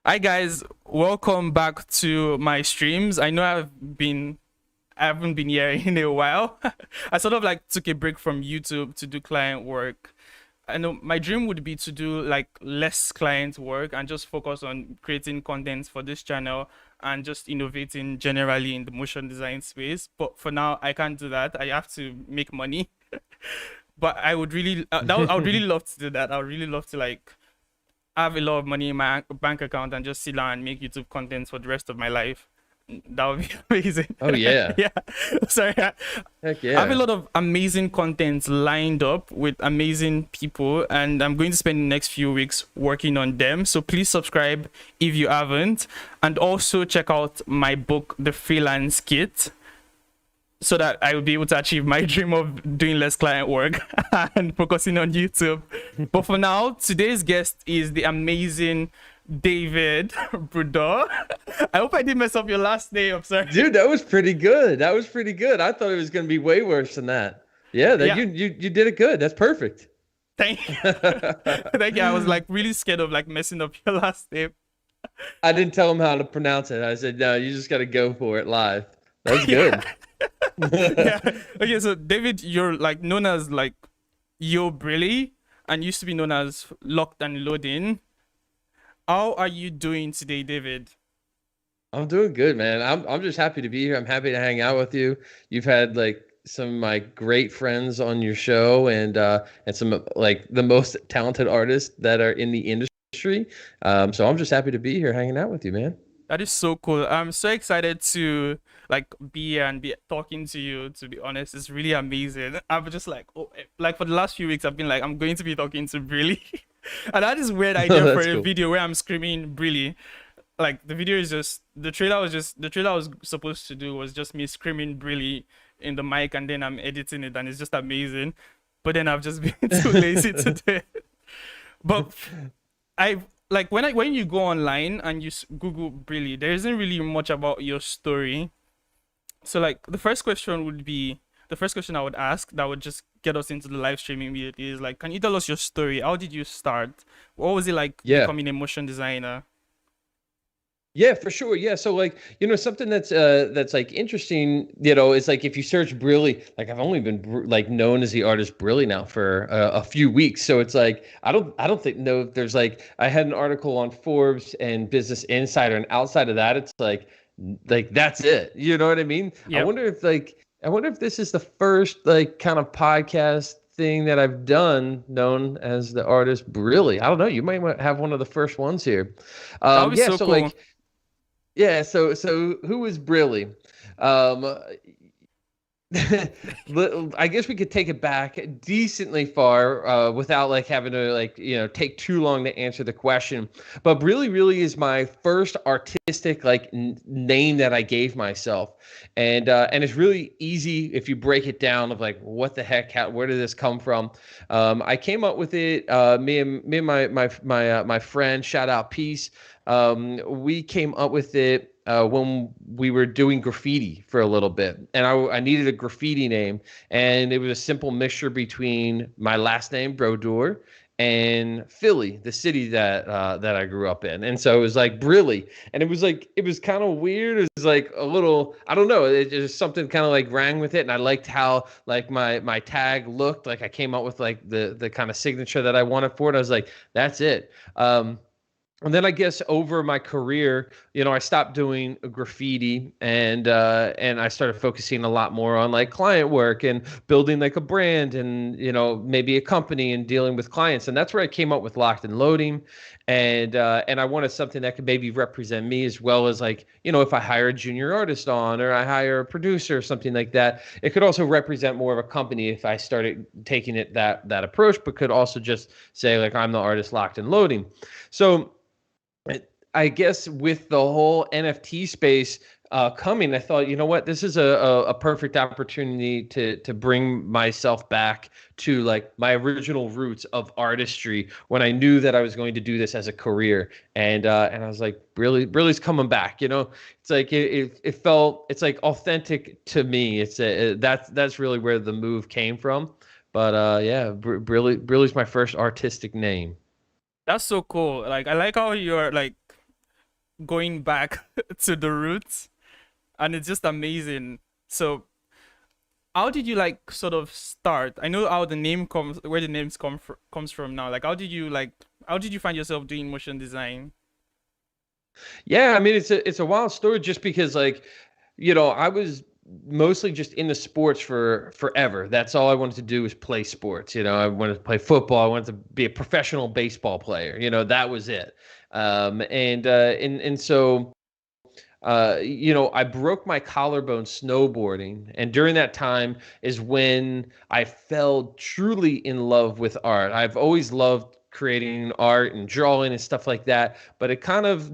Hi guys, welcome back to my streams. I know I haven't been here in a while. I sort of like took a break from YouTube to do client work. I know my dream would be to do like less client work and just focus on creating content for this channel and just innovating generally in the motion design space. But for now, I can't do that. I have to make money. But I would really, I would really love to do that. I would really love to like have a lot of money in my bank account and just sit down and make YouTube content for the rest of my life. That would be amazing. Oh yeah. Yeah. Sorry. Heck I have a yeah. lot of amazing content lined up with amazing people, and I'm going to spend the next few weeks working on them. So please subscribe if you haven't, and also check out my book, The Freelance Kit, so that I will be able to achieve my dream of doing less client work and focusing on YouTube. But for now, today's guest is the amazing David Brudo. I hope I didn't mess up your last name. I'm sorry. Dude, that was pretty good. That was pretty good. I thought it was gonna be way worse than that. Yeah, that Yeah, you did it good. That's perfect. thank you. Thank you. I was like really scared of like messing up your last name. I didn't tell him how to pronounce it. I said, no, you just gotta go for it live. That's Yeah. good. Yeah. Okay, so David, you're like known as like Yo Brilly and used to be known as Locked and Loading. How are you doing today, David? I'm doing good, man. I'm just happy to be here. I'm happy to hang out with you. You've had like some of my great friends on your show and some like the most talented artists that are in the industry. So I'm just happy to be here hanging out with you, man. That is so cool. I'm so excited to like be here and be talking to you. To be honest, it's really amazing. I'm just like, oh, like for the last few weeks, I've been like, I'm going to be talking to Brilly, and that is weird idea for That's a cool. video where I'm screaming Brilly. Like the video is just the trailer I was supposed to do was just me screaming Brilly in the mic, and then I'm editing it, and it's just amazing. But then I've just been too lazy to do it. But I like when you go online and you Google Brilly, there isn't really much about your story. So like the first question I would ask that would just get us into the live stream immediately is like, can you tell us your story? How did you start? What was it like Yeah. becoming a motion designer? Yeah, for sure. Yeah. So like, something that's like interesting, is like if you search Brilly, like I've only been like known as the artist Brilly now for a few weeks. So it's like I don't think know if there's like I had an article on Forbes and Business Insider, and outside of that it's like that's it. You know what I mean? Yep. I wonder if this is the first like kind of podcast thing that I've done known as the artist Brilly. I don't know. You might have one of the first ones here. That would be Yeah, so so cool. like yeah, so who is Brilly? Um, I guess we could take it back decently far without like having to like take too long to answer the question. But Brilly really is my first artistic like name that I gave myself, and it's really easy if you break it down of like what the heck, where did this come from? I came up with it. Me and my friend, shout out Peace. We came up with it when we were doing graffiti for a little bit, and I needed a graffiti name, and it was a simple mixture between my last name Brodeur and Philly, the city that I grew up in, and so it was like Brilly, and it was kind of weird. It was like a little, I don't know, it just something kind of like rang with it, and I liked how like my tag looked. Like I came up with like the kind of signature that I wanted for it. I was like, that's it. And then I guess over my career, I stopped doing graffiti and I started focusing a lot more on like client work and building like a brand and maybe a company and dealing with clients. And that's where I came up with Locked and Loading, and I wanted something that could maybe represent me as well as like if I hire a junior artist on or I hire a producer or something like that, it could also represent more of a company if I started taking it that approach, but could also just say like I'm the artist Locked and Loading. So I guess with the whole NFT space coming, I thought, you know what, this is a perfect opportunity to bring myself back to like my original roots of artistry when I knew that I was going to do this as a career, and I was like, Brilly's coming back. It's like it felt it's like authentic to me. That's really where the move came from. But yeah, Brilly's my first artistic name. That's so cool. Like I like how you're like going back to the roots, and it's just amazing. So how did you like sort of start? I know how the name comes, where the names comes from now. Like, how did you find yourself doing motion design? Yeah, I mean it's a wild story just because like, I was mostly just into sports for forever. That's all I wanted to do was play sports. I wanted to play football. I wanted to be a professional baseball player. That was it. And so I broke my collarbone snowboarding. And during that time is when I fell truly in love with art. I've always loved creating art and drawing and stuff like that, but it kind of,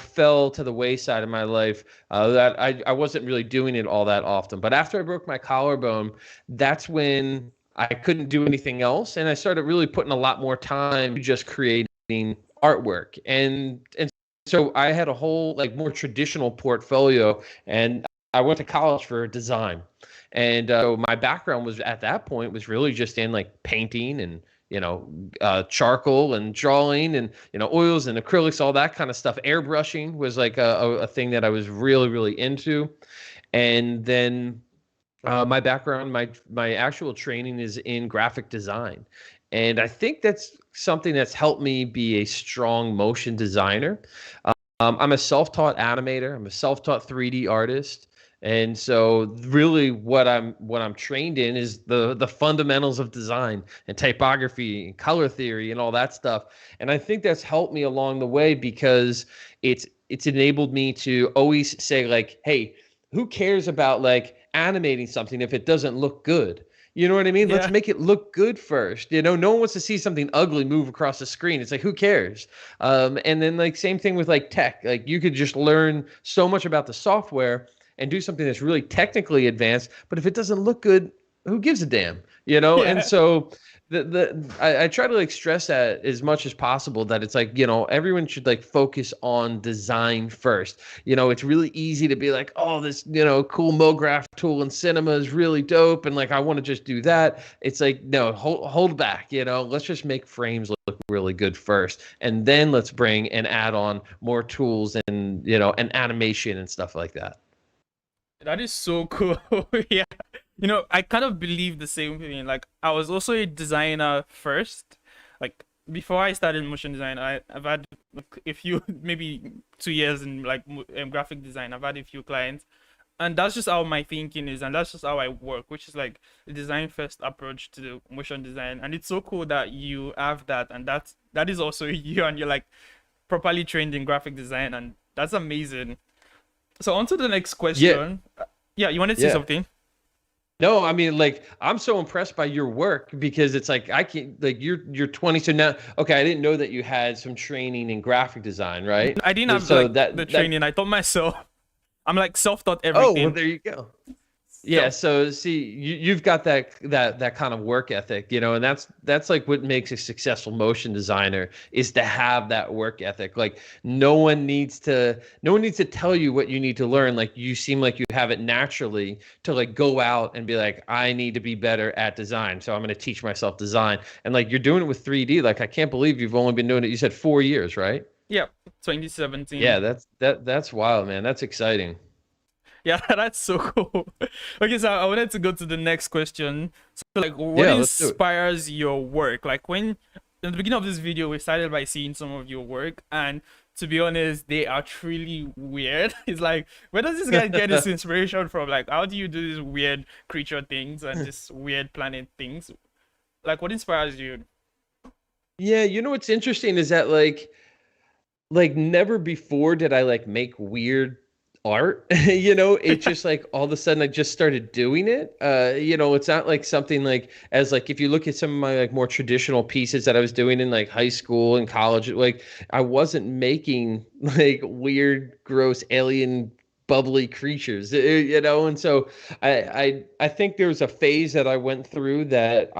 fell to the wayside in my life, that I wasn't really doing it all that often. But after I broke my collarbone, that's when I couldn't do anything else. And I started really putting a lot more time just creating artwork. And so I had a whole like more traditional portfolio, and I went to college for design. And so my background was at that point was really just in like painting and charcoal and drawing and oils and acrylics, all that kind of stuff. Airbrushing was like a thing that I was really really into. And then my background, my actual training is in graphic design, and I think that's something that's helped me be a strong motion designer. I'm a self-taught animator. I'm a self-taught 3D artist. And so really what I'm trained in is the fundamentals of design and typography and color theory and all that stuff. And I think that's helped me along the way because it's enabled me to always say like, hey, who cares about like animating something if it doesn't look good? You know what I mean? Let's Yeah. make it look good first. No one wants to see something ugly move across the screen. It's like, who cares? And then like same thing with like tech. Like you could just learn so much about the software and do something that's really technically advanced. But if it doesn't look good, who gives a damn? And Yeah. so I try to like stress that as much as possible that it's like, everyone should like focus on design first. It's really easy to be like, oh, this, cool MoGraph tool in cinema is really dope. And like, I want to just do that. It's like, no, hold back, let's just make frames look really good first. And then let's bring and add on more tools and, and animation and stuff like that. That is so cool. Yeah. I kind of believe the same thing. Like, I was also a designer first. Like, before I started motion design, I've had like a few, maybe 2 years in like graphic design. I've had a few clients, and that's just how my thinking is, and that's just how I work, which is like the design first approach to the motion design. And it's so cool that you have that, and that is also you, and you're like properly trained in graphic design, and that's amazing. So on to the next Yeah. question. Yeah, you wanted to say Yeah. something? No, I mean, like, I'm so impressed by your work because it's like I can like you're 20, so now okay, I didn't know that you had some training in graphic design, right? I didn't have So like that the that training. I taught myself. I'm like self-taught oh, well, everything. there you go. Yeah, So so see, you've got that kind of work ethic, and that's like what makes a successful motion designer is to have that work ethic. Like no one needs to tell you what you need to learn. Like you seem like you have it naturally to like go out and be like, I need to be better at design, so I'm going to teach myself design. And like you're doing it with 3D. Like I can't believe you've only been doing it. You said 4 years, right? yeah, 2017. Yeah, that's wild, man. That's exciting. Yeah, that's so cool. Okay, so I wanted to go to the next question. So, like, what Yeah, let's do it. inspires your work? Like, when in the beginning of this video, we started by seeing some of your work, and to be honest, they are truly weird. It's like, where does this guy get his inspiration from? Like, how do you do these weird creature things and this weird planet things? Like, what inspires you? Yeah, what's interesting is that like never before did I like make weird art. It's just like all of a sudden I just started doing it. It's not like something like as like if you look at some of my like more traditional pieces that I was doing in like high school and college, like I wasn't making like weird, gross alien bubbly creatures, and so I think there was a phase that I went through that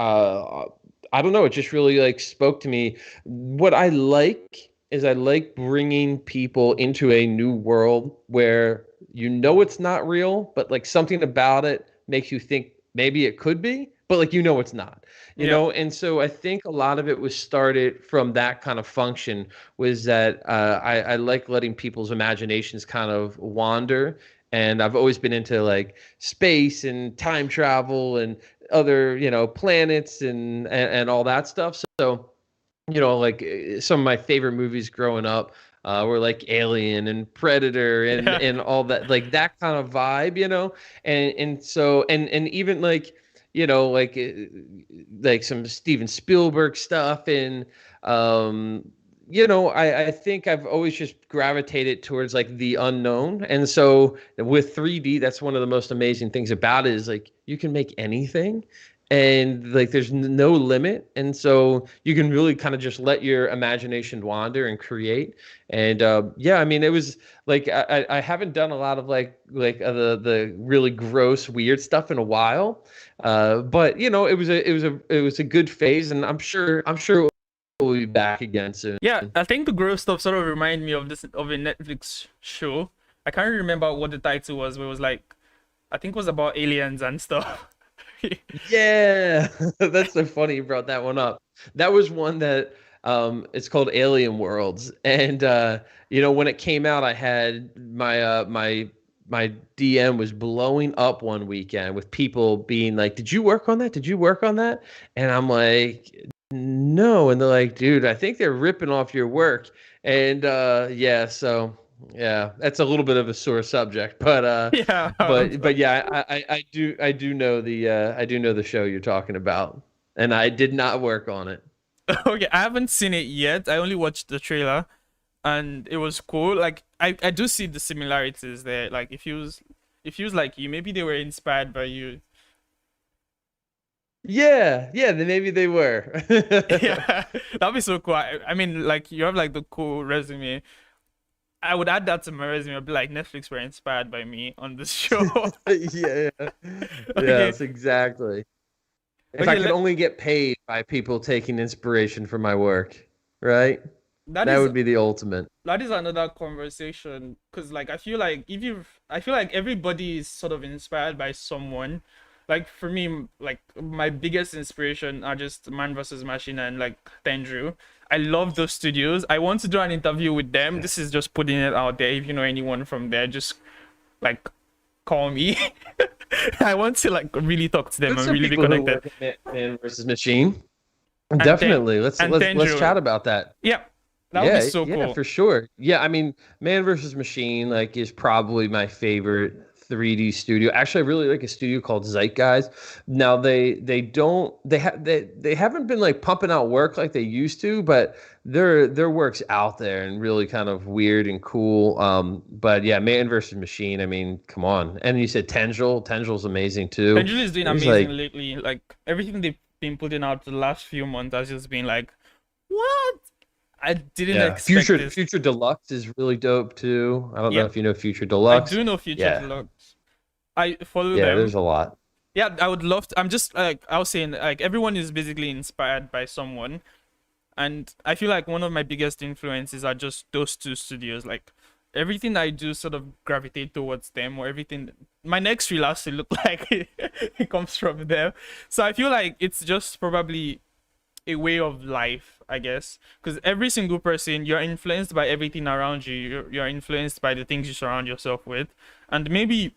I don't know, it just really like spoke to me. What I like is I like bringing people into a new world where it's not real, but like something about it makes you think maybe it could be, but like it's not, Yeah. and so I think a lot of it was started from that kind of function, was that I like letting people's imaginations kind of wander. And I've always been into like space and time travel and other planets and all that stuff. So like some of my favorite movies growing up were like Alien and Predator and Yeah. and all that, like that kind of vibe, and so and even like like some Steven Spielberg stuff, and I think I've always just gravitated towards like the unknown. And so with 3D, that's one of the most amazing things about it, is like you can make anything, and like there's no limit, and so you can really kind of just let your imagination wander and create. And yeah, I mean, it was like I haven't done a lot of the really gross weird stuff in a while, but it was a good phase, and I'm sure we'll be back again soon. Yeah, I think the gross stuff sort of remind me of a Netflix show. I can't remember what the title was, but it was like, I think it was about aliens and stuff. Yeah, that's so funny you brought that one up. That was one that it's called Alien Worlds. And when it came out, I had my DM was blowing up one weekend with people being like, "Did you work on that? Did you work on that?" And I'm like, "No." And they're like, "Dude, I think they're ripping off your work." And yeah, so yeah, that's a little bit of a sore subject, but Yeah. but yeah, I do know the show you're talking about, and I did not work on it. Okay, I haven't seen it yet. I only watched the trailer, and it was cool. Like I do see the similarities there. Like it feels like you, maybe they were inspired by you. Yeah, yeah, then maybe they were. Yeah, that'd be so cool. I mean, like you have like the cool resume. I would add that to my resume. I'd be like, Netflix were inspired by me on this show. Yeah, Okay, yes, exactly. If I okay. could only get paid by people taking inspiration from my work, right? That That is would be the ultimate. that is another conversation, because like I feel like everybody is sort of inspired by someone. Like for me, like my biggest inspiration are just Man vs. Machine and like Tendru. I love those studios. I want to do an interview with them. This is just putting it out there. If you know anyone from there, just like call me. I want to like really talk to them There's and some really be people who connected. work at Man versus Machine. And Definitely. Let's and let's let's Tendru. chat about that. Yeah, that would be Yeah, so yeah, cool. for sure. Yeah, I mean, Man versus Machine like is probably my favorite 3D studio. Actually, I really like a studio called Zeitgeist. Now they haven't been like pumping out work like they used to, but their work's out there and really kind of weird and cool. But yeah, Man versus Machine, I mean, come on. And you said Tenjil's amazing too. Angel is doing He's amazing like, lately. Like everything they've been putting out the last few months has just been like, what? I didn't yeah, expect this. Future Deluxe is really dope too. I don't know Yep, if you know Future I Deluxe. do know Future Yeah. Deluxe. I follow Yeah, them. there's a lot. Yeah, I would love to. I'm just like I was saying, like everyone is basically inspired by someone, and I feel like one of my biggest influences are just those two studios. Like everything I do sort of gravitate towards them, or everything. My next reel has to look like it comes from them. So I feel like it's just probably a way of life, I guess, because every single person, you're influenced by everything around you. You're influenced by the things you surround yourself with, and maybe,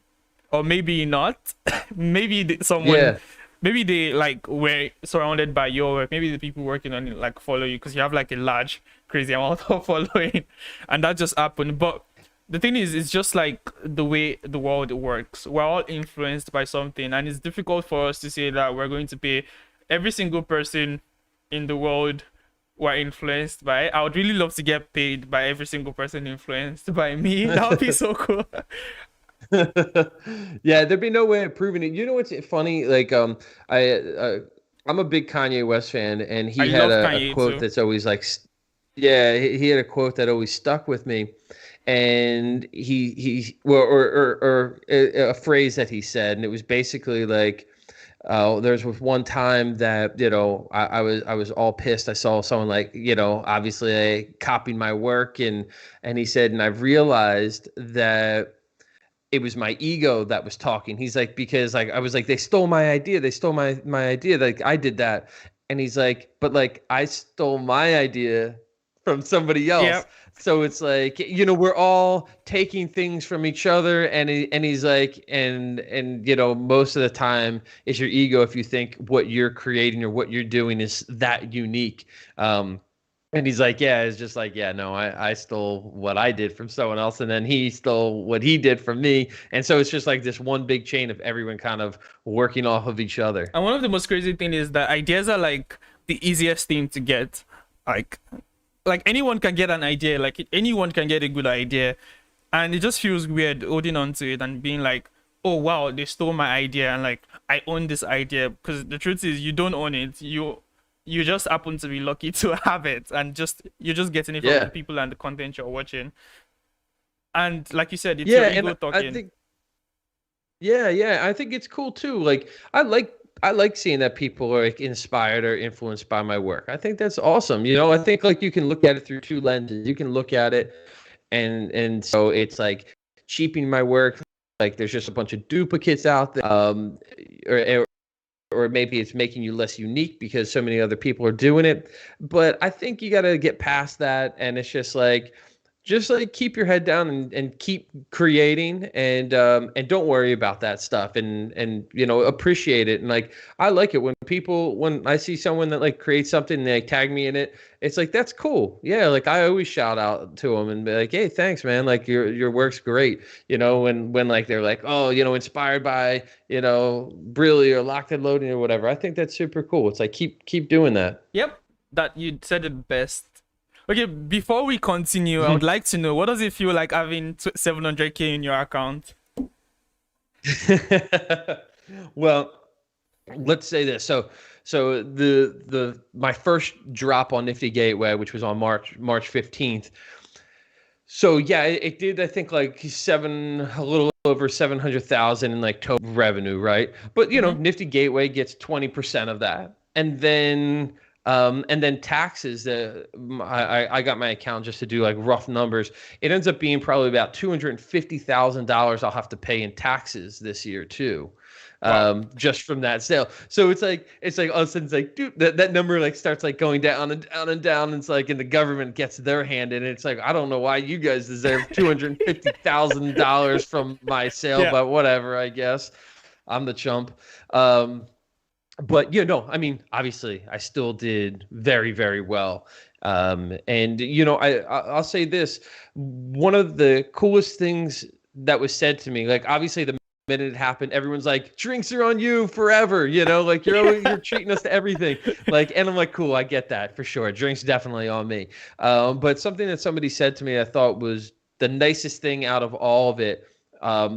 or maybe not, maybe someone, Yeah. maybe they like were surrounded by your work. Maybe the people working on it like follow you because you have like a large, crazy amount of following, and that just happened. But the thing is, it's just like the way the world works. We're all influenced by something, and it's difficult for us to say that we're going to pay every single person in the world we're influenced by. I would really love to get paid by every single person influenced by me. That would be so cool. Yeah, there'd be no way of proving it. You know what's funny? Like, I'm a big Kanye West fan, and I he had love a Kanye quote too. that's always like, yeah, he had a quote that always stuck with me, and well, or a phrase that he said, and it was basically like, there's was one time that I was all pissed. I saw someone like obviously copying my work, and he said, and I've realized that it was my ego that was talking. He's like, because like I was like, they stole my idea. They stole my idea. Like I did that. And he's like, but like I stole my idea from somebody else. Yep. So it's like, we're all taking things from each other. And he's like, and most of the time it's your ego if you think what you're creating or what you're doing is that unique. And he's like, yeah, it's just like, yeah, no, I stole what I did from someone else, and then he stole what he did from me. And so it's just like this one big chain of everyone kind of working off of each other. And one of the most crazy thing is that ideas are like the easiest thing to get. Like anyone can get an idea, like anyone can get a good idea. And it just feels weird holding on to it and being like, oh wow, they stole my idea and like I own this idea. Because the truth is you don't own it. You just happen to be lucky to have it, and you're just getting it from the people and the content you're watching. And like you said, it's your ego talking. I think, I think it's cool too. Like I like seeing that people are like inspired or influenced by my work. I think that's awesome. I think like you can look at it through two lenses. You can look at it and so it's like cheapening my work. Like there's just a bunch of duplicates out there. Or maybe it's making you less unique because so many other people are doing it. But I think you got to get past that. And it's just like keep your head down and keep creating and don't worry about that stuff and appreciate it. And like, I like it when I see someone that like creates something and they tag me in it, it's like, that's cool. Yeah. Like I always shout out to them and be like, hey, thanks, man. Like your work's great. When like, they're like, oh, inspired by, Brilly or Locked and Loading or whatever. I think that's super cool. It's like, keep doing that. Yep. That you said it best. Okay, before we continue, I would like to know, what does it feel like having 700K in your account? Well, let's say this. So my first drop on Nifty Gateway, which was on March 15th. So yeah, it did, I think like a little over 700,000 in like total revenue, right? But Nifty Gateway gets 20% of that. And then taxes. I got my account just to do like rough numbers. It ends up being probably about $250,000 I'll have to pay in taxes this year too, just from that sale. So it's like all of a sudden it's like, dude, that number like starts like going down and down and down. And it's like, and the government gets their hand in it. It's like, I don't know why you guys deserve $250,000 from my sale, but whatever. I guess I'm the chump. But I mean, obviously, I still did very, very well. And I'll say this: one of the coolest things that was said to me, like obviously the minute it happened, everyone's like, "Drinks are on you forever," like you're treating us to everything. Like, and I'm like, cool, I get that for sure. Drinks definitely on me. But something that somebody said to me, I thought was the nicest thing out of all of it.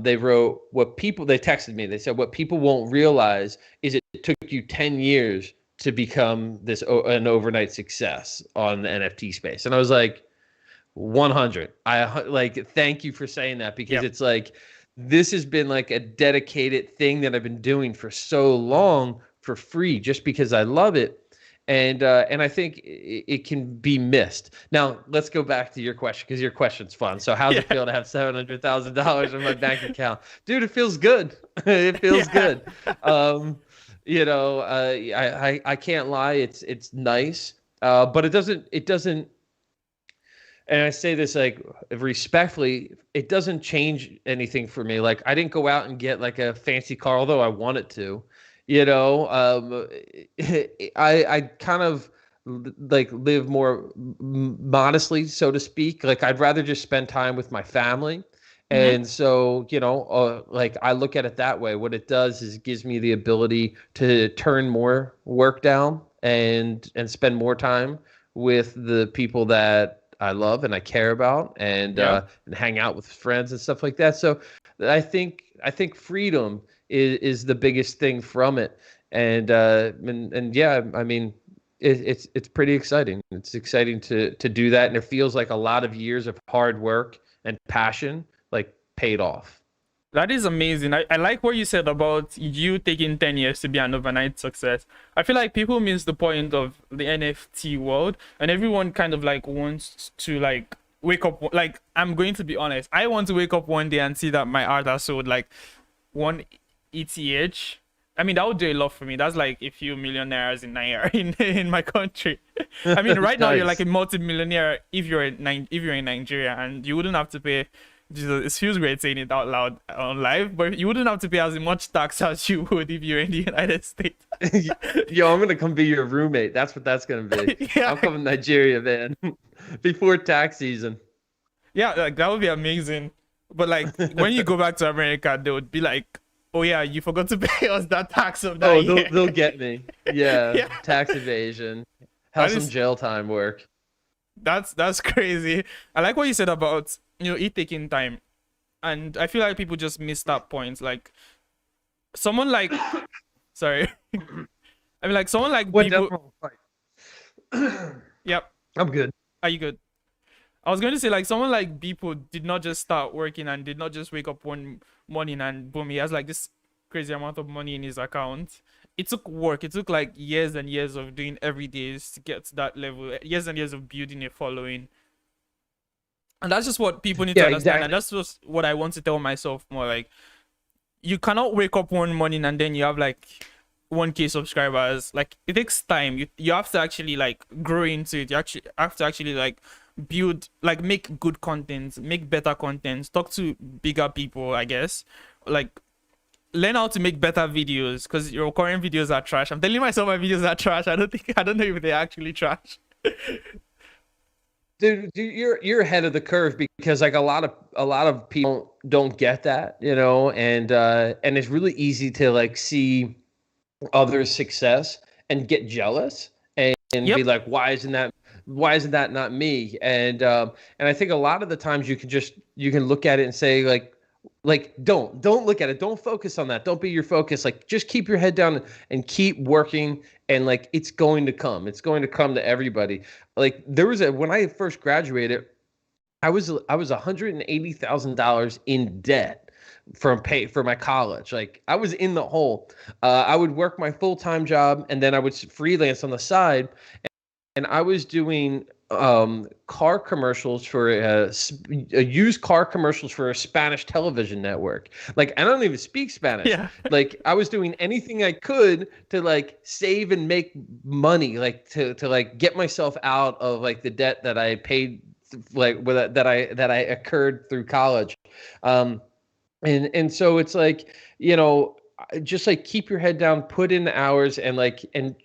They wrote they texted me. They said, what people won't realize is it took you 10 years to become an overnight success on the NFT space. And I was like, 100. I like, thank you for saying that, because it's like, this has been like a dedicated thing that I've been doing for so long for free, just because I love it. And I think it can be missed. Now, let's go back to your question, because your question's fun. So how's it feel to have $700,000 in my bank account? Dude, it feels good. It feels good. I can't lie. It's nice. But it doesn't, and I say this like respectfully, it doesn't change anything for me. Like I didn't go out and get like a fancy car, although I wanted to. I kind of like live more modestly, so to speak. Like I'd rather just spend time with my family. And so, like I look at it that way. What it does is it gives me the ability to turn more work down and spend more time with the people that I love and I care about, and hang out with friends and stuff like that. So I think freedom is the biggest thing from it. And yeah, I mean, it's pretty exciting. It's exciting to do that. And it feels like a lot of years of hard work and passion, like paid off. That is amazing. I like what you said about you taking 10 years to be an overnight success. I feel like people miss the point of the NFT world, and everyone kind of like wants to like wake up, like, I'm going to be honest, I want to wake up one day and see that my art has sold like 1 ETH. I mean, that would do a lot for me. That's like a few millionaires in Nigeria, in my country. I mean, right now you're like Nice. a multi-millionaire if you're in Nigeria, and you wouldn't have to pay. Jesus, it feels great saying it out loud on live, but you wouldn't have to pay as much tax as you would if you're in the United States. Yo, I'm gonna come be your roommate. That's what that's gonna be. Yeah, I'm coming to Nigeria, man. Before tax season. yeah, like that would be amazing. But like when you go back to America, they would be like, "Oh yeah, you forgot to pay us that tax of that Oh, year." they'll get me. Yeah, Yeah, tax evasion. that Have some is jail time work. that's crazy. I like what you said about it taking time, and I feel like people just miss that point. Like someone like, sorry, I mean like someone like What people. devil fight? Yep, I'm good. are you good? I was going to say like someone like Beeple did not just start working and did not just wake up one morning and boom, he has like this crazy amount of money in his account. It took work. It took like years and years of doing every day to get to that level. Years and years of building a following. And that's just what people need to Yeah, understand. And exactly. that's just what I want to tell myself more. Like you cannot wake up one morning and then you have like 1K subscribers. Like it takes time. You have to actually like grow into it. You actually have to actually like build, like make good content, make better content, talk to bigger people, I guess. Like learn how to make better videos because your current videos are trash. I'm telling myself my videos are trash. I don't know if they're actually trash. Dude, you're ahead of the curve because like a lot of people don't get that, and it's really easy to like see others' success and get jealous and be Yep. like, why isn't that not me? And I think a lot of the times you can look at it and say like don't look at it, don't focus on that, don't be your focus, like just keep your head down and keep working, and like it's going to come to everybody. Like when I first graduated, I was $180,000 in debt from pay for my college. Like I was in the hole. I would work my full-time job and then I would freelance on the side, and I was doing car commercials for used car commercials for a Spanish television network. Like I don't even speak Spanish. Yeah. Like I was doing anything I could to like save and make money, like to like get myself out of like the debt that I paid, like that I occurred through college. Um, and so it's like, just like keep your head down, put in the hours, and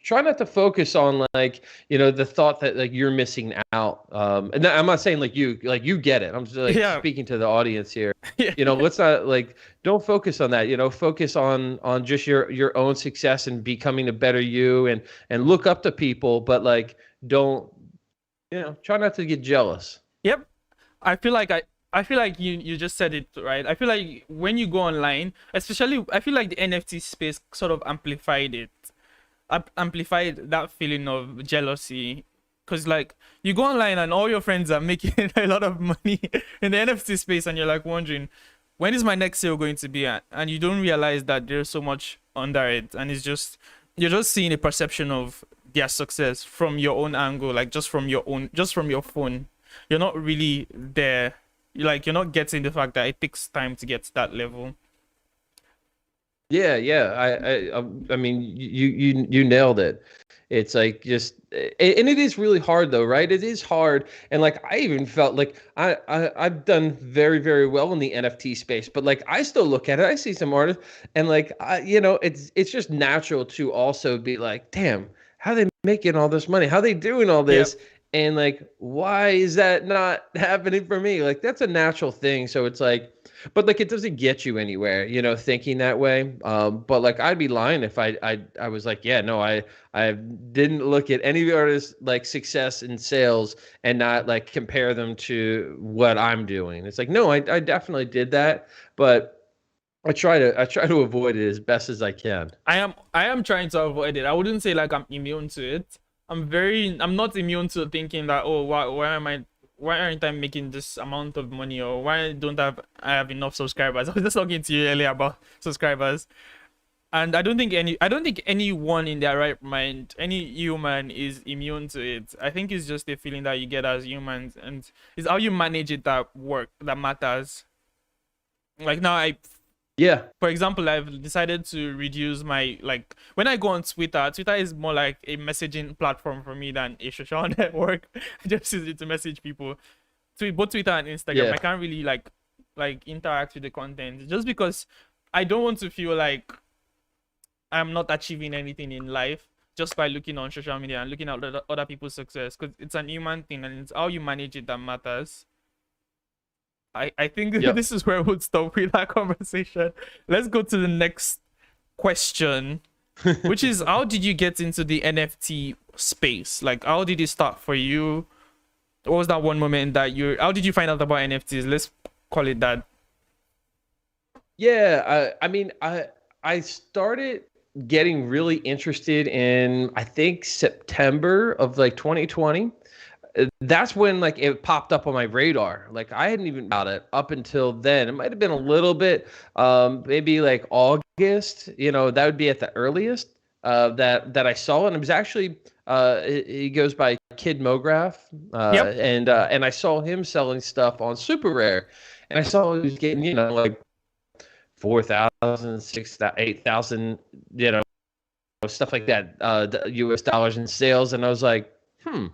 try not to focus on like, the thought that like you're missing out. And I'm not saying like you get it. I'm just like Yeah. speaking to the audience here. Yeah. Let's not like, don't focus on that. Focus on just your own success and becoming a better you, and look up to people, but like don't, try not to get jealous. Yep. I feel like you just said it right. I feel like when you go online, especially I feel like the NFT space sort of amplified it. Amplified that feeling of jealousy. Cause like you go online and all your friends are making a lot of money in the NFT space and you're like wondering, when is my next sale going to be at? And you don't realize that there's so much under it, and you're just seeing a perception of their success from your own angle, like just from your phone. You're not really there. You're not getting the fact that it takes time to get to that level. Yeah, yeah. I mean, you nailed it. It's like and it is really hard though, right? It is hard, and like I even felt like I've done very very well in the NFT space, but like I still look at it. I see some artists, and like it's just natural to also be like, damn, how they making all this money? How they doing all Yep. this? And like, why is that not happening for me? Like that's a natural thing. So it's like, but like it doesn't get you anywhere, thinking that way. But like I'd be lying if I was like, yeah, no, I didn't look at any artists like success in sales and not like compare them to what I'm doing. It's like, no, I definitely did that, but I try to avoid it as best as I can. I am trying to avoid it. I wouldn't say like I'm immune to it. I'm not immune to thinking that, oh, why aren't I making this amount of money, or why don't I have enough subscribers? I was just talking to you earlier about subscribers. And I don't think anyone in their right mind, any human, is immune to it. I think it's just a feeling that you get as humans, and it's how you manage it that matters. Like now, Yeah. for example, I've decided to reduce my, like, when I go on Twitter. Twitter is more like a messaging platform for me than a social network. I just use it to message people. Both Twitter and Instagram, Yeah. I can't really like interact with the content, just because I don't want to feel like I'm not achieving anything in life just by looking on social media and looking at other people's success, because it's an human thing and it's how you manage it that matters. I think Yep. this is where we'll stop with that conversation. Let's go to the next question, which is, how did you get into the NFT space? Like, how did it start for you? What was that one moment that how did you find out about NFTs? Let's call it that. Yeah, I mean, I started getting really interested in, I think, September of like 2020. That's when like it popped up on my radar. Like I hadn't even about it up until then. It might have been a little bit, maybe like August. That would be at the earliest that I saw, and it was actually he goes by Kid Mograph, Yep. and I saw him selling stuff on Super Rare, and I saw he was getting like 4,000, 6,000, 8,000, stuff like that, US dollars in sales. And I was like, Yeah.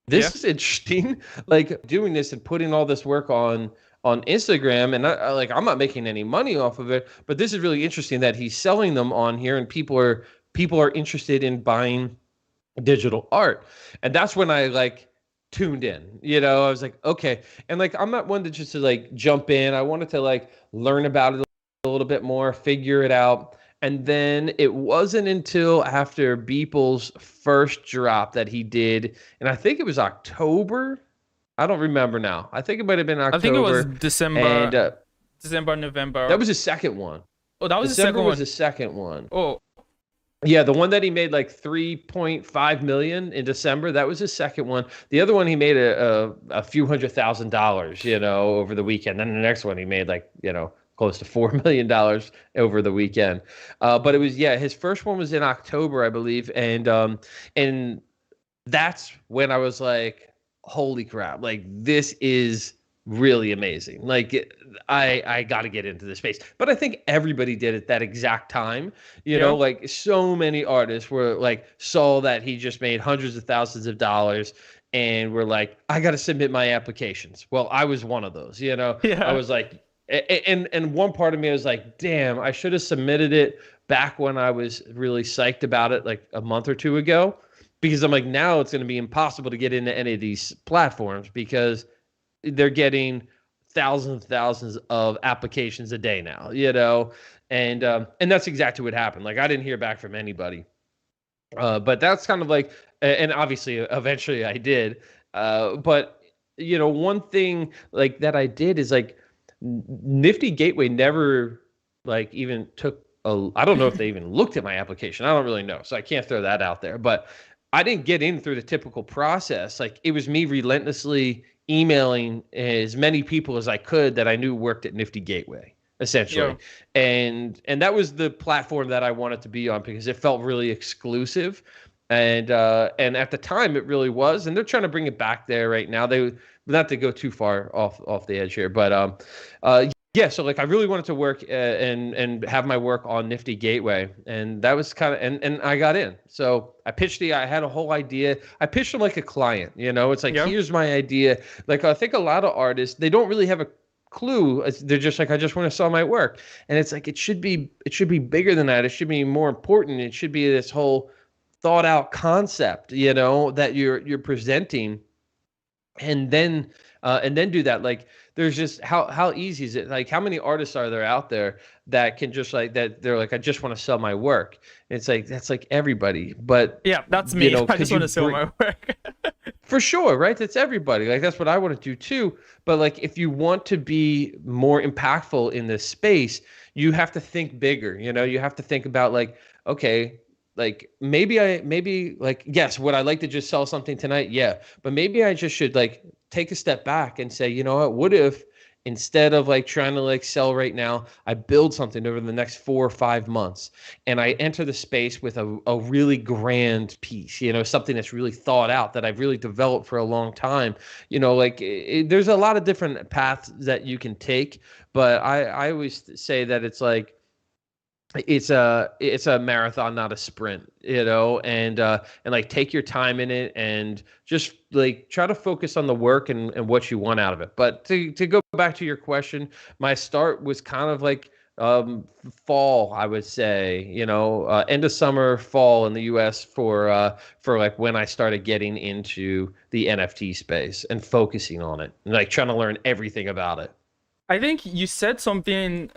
this is interesting. Like doing this and putting all this work on Instagram, and I'm not making any money off of it, but this is really interesting that he's selling them on here, and people are interested in buying digital art. And that's when I like tuned in. I was like, okay. And like I'm not one to just to like jump in. I wanted to like learn about it a little bit more, figure it out. And then it wasn't until after Beeple's first drop that he did, and I think it was October. I don't remember now. I think it might have been I think it was October. December, And November. that was his second one. Oh, that was the December second was one. the second one. Oh, Yeah, the one that he made like 3.5 million in December, that was his second one. The other one he made a few $100,000, over the weekend. Then the next one he made like, close to $4 million over the weekend. But it was, yeah, his first one was in October, I believe, and that's when I was like, holy crap, like this is really amazing. Like I got to get into the space. But I think everybody did at that exact time. yeah. Like so many artists were like saw that he just made hundreds of thousands of dollars and were like, I got to submit my applications. Well, I was one of those. I Yeah. was like, and one part of me was like, damn, I should have submitted it back when I was really psyched about it, like a month or two ago, because I'm like, now it's going to be impossible to get into any of these platforms because they're getting thousands of applications a day now, and that's exactly what happened. Like I didn't hear back from anybody, but that's kind of like, and obviously eventually I did, but one thing like that I did is like Nifty Gateway never like even took I don't know if they even looked at my application. I don't really know, so I can't throw that out there, but I didn't get in through the typical process. Like it was me relentlessly emailing as many people as I could that I knew worked at Nifty Gateway, essentially. Yo. And that was the platform that I wanted to be on because it felt really exclusive. And at the time it really was. And they're trying to bring it back there right now. They not to go too far off the edge here, but yeah, so like I really wanted to work and have my work on Nifty Gateway, and that was kind of and I got in. So I had a whole idea. I pitched them like a client, It's like, Yeah. here's my idea. Like I think a lot of artists, they don't really have a clue. They're just like, I just want to sell my work, and it's like it should be bigger than that. It should be more important. It should be this whole thought out concept, that you're presenting, and then do that. Like there's just how easy is it? Like how many artists are there out there that can just like that? They're like, I just want to sell my work. And it's like that's like everybody, but Yeah, that's me. I could just you want to sell my work. for sure, right? That's everybody. Like that's what I want to do too. But like if you want to be more impactful in this space, you have to think bigger. You have to think about like, okay, like maybe like, yes, would I like to just sell something tonight? Yeah. But maybe I just should like take a step back and say, what if instead of like trying to like sell right now, I build something over the next 4 or 5 months, and I enter the space with a really grand piece, something that's really thought out that I've really developed for a long time. Like there's a lot of different paths that you can take, but I always say that it's a marathon, not a sprint, and like take your time in it and just like try to focus on the work and what you want out of it. But to go back to your question, my start was kind of like fall, I would say, end of summer, fall in the US for like when I started getting into the NFT space and focusing on it and like trying to learn everything about it. I think you said something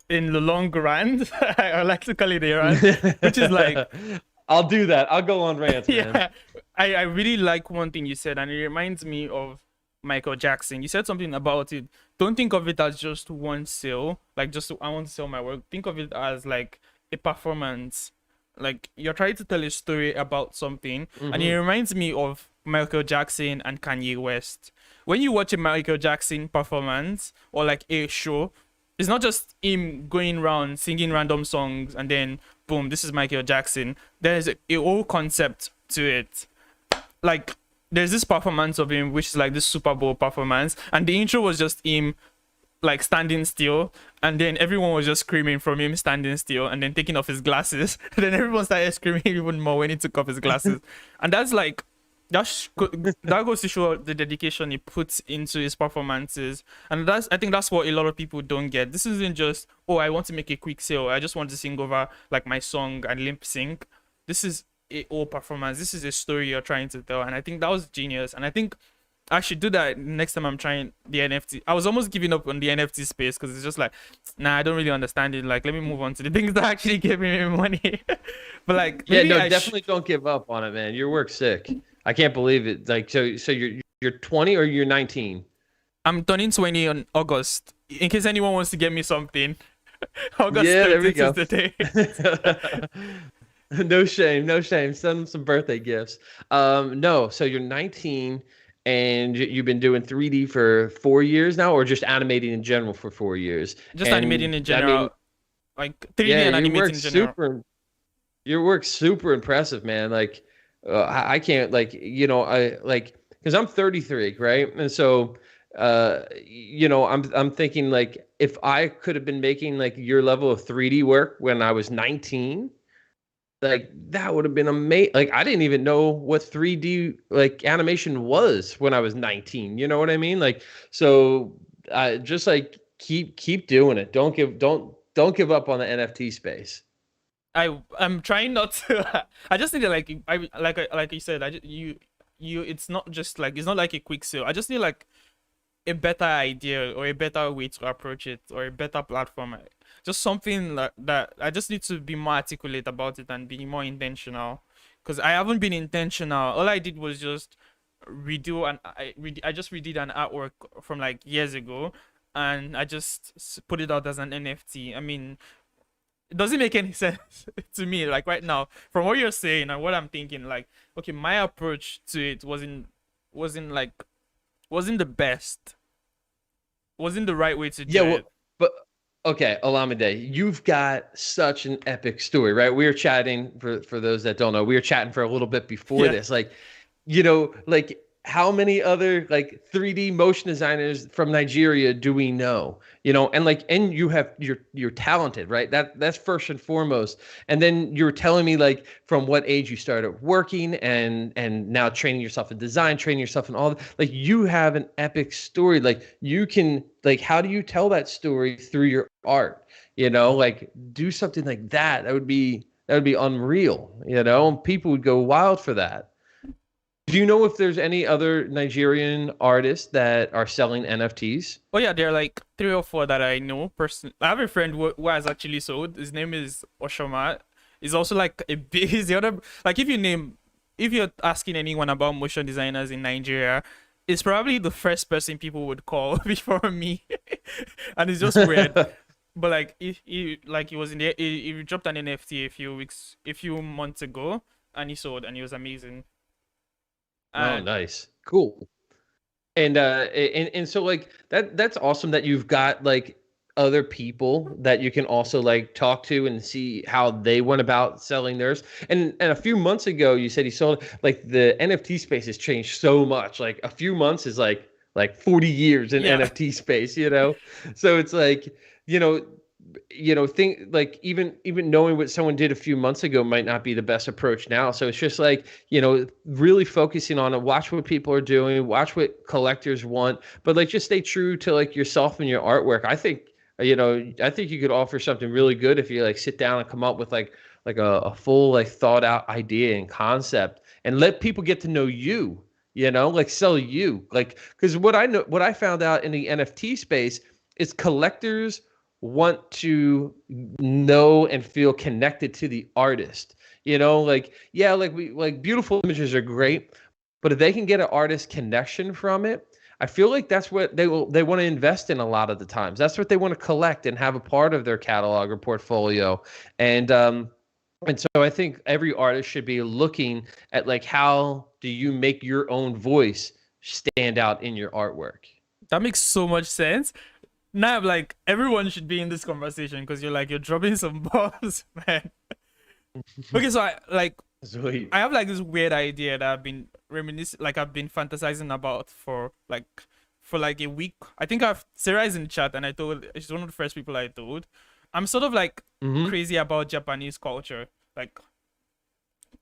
in the long rant. I like to call it a rant, which is like, I'll do that. I'll go on rants, man. yeah, I really like one thing you said, and it reminds me of Michael Jackson. You said something about it. Don't think of it as just one sale, like just I want to sell my work. Think of it as like a performance. Like you're trying to tell a story about something, and it reminds me of Michael Jackson and Kanye West. When you watch a Michael Jackson performance or like a show, it's not just him going around singing random songs and then boom, this is Michael Jackson. There's a whole concept to it. Like there's this performance of him which is like this Super Bowl performance, and the intro was just him like standing still, and then everyone was just screaming from him standing still and then taking off his glasses. And then everyone started screaming even more when he took off his glasses. And that's like that goes to show the dedication he puts into his performances, and I think that's what a lot of people don't get. This isn't just, oh, I want to make a quick sale, I just want to sing over like my song and lip sync. This is a whole performance. This is a story you're trying to tell, and I think that was genius. And I think I should do that next time I'm trying the NFT. I was almost giving up on the NFT space because it's just like, nah, I don't really understand it. Like, let me move on to the things that actually give me money. But like, yeah, no, definitely don't give up on it, man. Your work's sick. I can't believe it. Like, so you're 20 or you're 19? I'm turning 20 on August. In case anyone wants to get me something, August Yeah, there we 30th go. is the day. No shame, no shame. Send them some birthday gifts. No, so you're 19 and you've been doing 3D for 4 years now, or just animating in general for 4 years? Just And animating in I general, mean, like 3D yeah, and animating in general. your work's super impressive, man. Like, I can't like, I like, because I'm 33, right? And so, I'm thinking like if I could have been making like your level of 3D work when I was 19, like that would have been amazing. Like I didn't even know what 3D like animation was when I was 19. You know what I mean? Like, so just like keep doing it. Don't give up on the NFT space. I'm trying not to. I just need to like you said. It's not just like, it's not like a quick sale. I just need like a better idea or a better way to approach it or a better platform. Just something like that. I just need to be more articulate about it and be more intentional. Because I haven't been intentional. All I did was just I just redid an artwork from like years ago, and I just put it out as an NFT. I mean, it doesn't make any sense to me like right now from what you're saying and what I'm thinking. Like, okay, my approach to it wasn't like wasn't the best, wasn't the right way to do Yeah, well, it. but okay, Olamide, you've got such an epic story, right? We were chatting for those that don't know. We were chatting for a little bit before Yeah. this. Like, like how many other like 3D motion designers from Nigeria do we know? And you're talented, right? That's first and foremost. And then you're telling me like from what age you started working and now training yourself in design, training yourself in all that. Like you have an epic story. Like you can like how do you tell that story through your art? Like do something like that. That would be unreal, people would go wild for that. Do you know if there's any other Nigerian artists that are selling NFTs? Oh yeah, there are like 3 or 4 that I know person. I have a friend who has actually sold. His name is Oshoma. He's also like a big. He's the other, like if you're asking anyone about motion designers in Nigeria, it's probably the first person people would call before me. And it's just weird. But like if he like he was in the he dropped an NFT a few months ago, and he sold, and he was amazing. Oh, And nice. Cool. And so like that's awesome that you've got like other people that you can also like talk to and see how they went about selling theirs. And a few months ago you said you sold, like, the NFT space has changed so much. Like a few months is like 40 years in Yeah. NFT space, you know? So it's like, you know, think like even knowing what someone did a few months ago might not be the best approach now. So it's just like, really focusing on it, watch what people are doing, watch what collectors want, but like just stay true to like yourself and your artwork. I think you could offer something really good if you like sit down and come up with like a full like thought out idea and concept, and let people get to know you, like sell you. Like, because what I found out in the NFT space is collectors want to know and feel connected to the artist. Like, yeah, like beautiful images are great, but if they can get an artist connection from it, I feel like that's what they want to invest in a lot of the times. That's what they want to collect and have a part of their catalog or portfolio. And so I think every artist should be looking at like, how do you make your own voice stand out in your artwork? That makes so much sense. Now I'm like, everyone should be in this conversation because you're dropping some bombs, man. Okay, so Sweet. I have like this weird idea that I've been reminiscing, like I've been fantasizing about for like a week. I think Sarah is in the chat, and she's one of the first people I told. I'm sort of like Mm-hmm. crazy about Japanese culture, like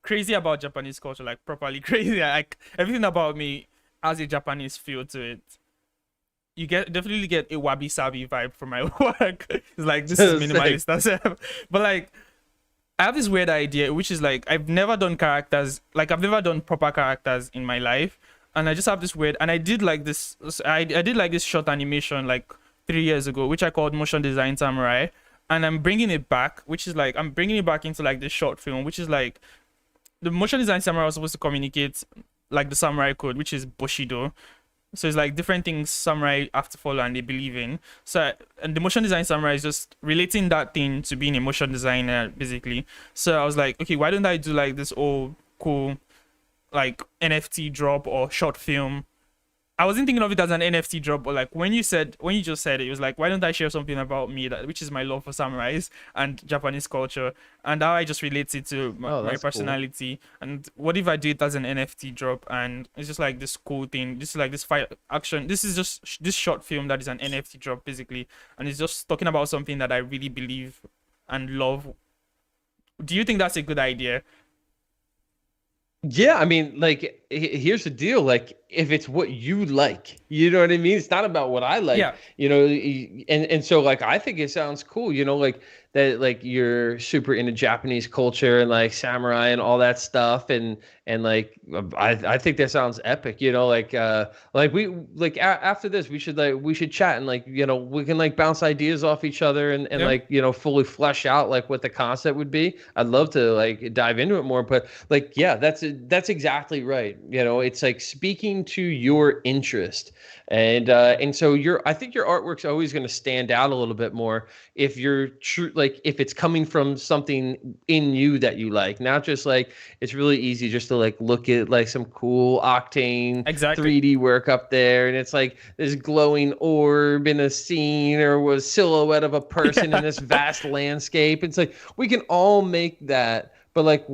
crazy about Japanese culture, like properly crazy. Like everything about me has a Japanese feel to it. You definitely get a wabi sabi vibe from my work. It's like, this is minimalist stuff, but like I have this weird idea, which is like I've never done characters, like I've never done proper characters in my life, and I just have this weird. And I did like this. I did like this short animation like 3 years ago, which I called Motion Design Samurai, and I'm bringing it back, which is like I'm bringing it back into like this short film, which is like the Motion Design Samurai was supposed to communicate like the samurai code, which is Bushido. So it's like different things samurai have to follow and they believe in. So, and the motion design samurai is just relating that thing to being a motion designer, basically. So I was like, okay, why don't I do like this old cool like NFT drop or short film? I wasn't thinking of it as an NFT drop, but like when you just said it, it was like, why don't I share something about me, which is my love for samurais and Japanese culture, and how I just relate it to my That's personality. Cool. And what if I do it as an NFT drop, and it's just like this cool thing. This is like this fight action. This is just this short film that is an NFT drop, basically, and it's just talking about something that I really believe and love. Do you think that's a good idea? Yeah, I mean, like, here's the deal. Like, if it's what you like, you know what I mean? It's not about what I like, Yeah. and so, like, I think it sounds cool, like, that, like, you're super into Japanese culture and, like, samurai and all that stuff, and like, I think that sounds epic, after this, we should chat, and, like, we can, like, bounce ideas off each other, and Yeah. like, fully flesh out, like, what the concept would be. I'd love to, like, dive into it more, but, like, yeah, that's exactly right. It's like speaking to your interest, and so I think your artwork's always going to stand out a little bit more if you're true, like, if it's coming from something in you that you like, not just like, it's really easy just to like look at like some cool Octane Exactly. 3D work up there, and it's like this glowing orb in a scene or was silhouette of a person in this vast landscape. It's like, we can all make that, but like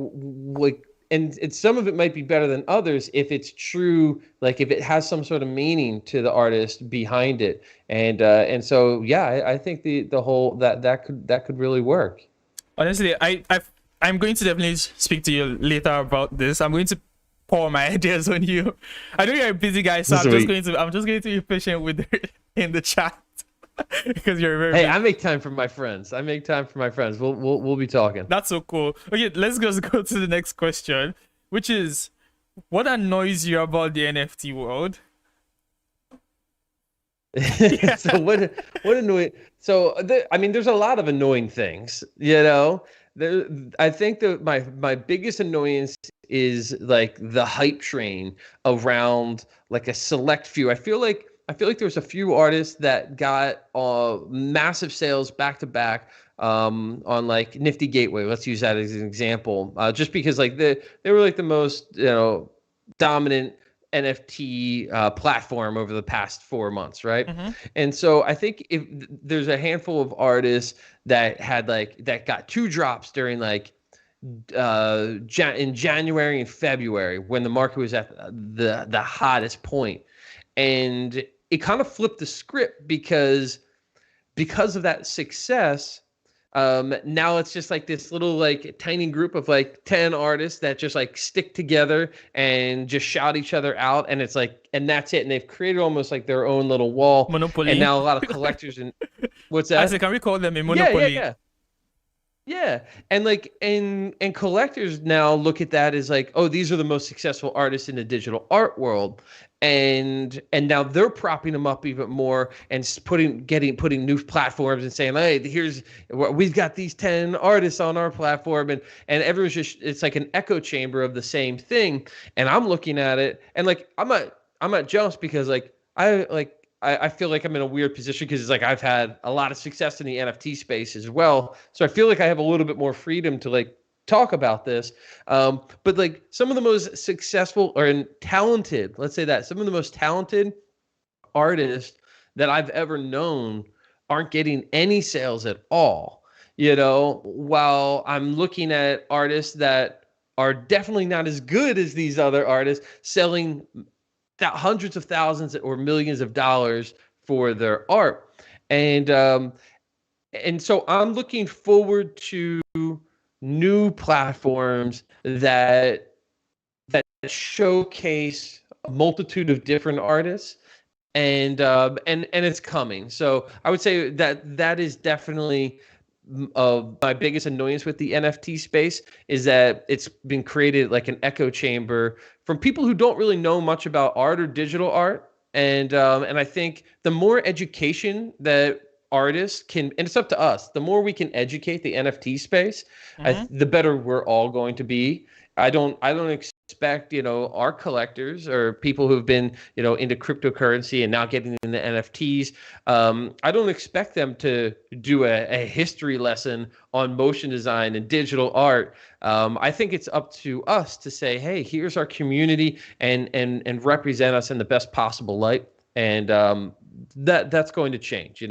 and some of it might be better than others if it's true, like if it has some sort of meaning to the artist behind it, and so yeah, I think the whole that could really work. Honestly, I'm going to definitely speak to you later about this. I'm going to pour my ideas on you. I know you're a busy guy, so Sweet. I'm just going to be patient with it in the chat because you're very. Hey, I make time for my friends. We'll be talking. That's so cool. Okay, let's just go to the next question, which is, what annoys you about the NFT world? So what annoying? So I mean, there's a lot of annoying things. I think that my biggest annoyance is like the hype train around like a select few. I feel like there was a few artists that got massive sales back to back on like Nifty Gateway. Let's use that as an example, just because like they were like the most dominant NFT platform over the past 4 months, right? Mm-hmm. And so I think if there's a handful of artists that had like that got 2 drops during like in January and February when the market was at the hottest point, and it kind of flipped the script because of that success. Now it's just like this little like tiny group of like 10 artists that just like stick together and just shout each other out, and it's like, and that's it, and they've created almost like their own little wall. And Monopoly. now a lot of collectors and what's I that? say, can we call them a Yeah, yeah, monopoly? yeah. Yeah, and like and collectors now look at that as like, oh, these are the most successful artists in the digital art world, and now they're propping them up even more and putting new platforms and saying, hey, we've got these 10 artists on our platform, and everyone's just, it's like an echo chamber of the same thing. And I'm looking at it and like I'm not jealous because like I feel like I'm in a weird position because it's like I've had a lot of success in the NFT space as well. So I feel like I have a little bit more freedom to like talk about this. But like some of the most successful or talented, let's say that, some of the most talented artists that I've ever known aren't getting any sales at all. You know, while I'm looking at artists that are definitely not as good as these other artists selling hundreds of thousands or millions of dollars for their art. And so I'm looking forward to new platforms that showcase a multitude of different artists, and it's coming. So I would say that is definitely my biggest annoyance with the NFT space, is that it's been created like an echo chamber from people who don't really know much about art or digital art. And I think the more education that artists can, and it's up to us, the more we can educate the NFT space, Mm-hmm. the better we're all going to be. I don't expect, our collectors or people who've been, into cryptocurrency and now getting into NFTs. I don't expect them to do a history lesson on motion design and digital art. I think it's up to us to say, hey, here's our community, and represent us in the best possible light. And that's going to change.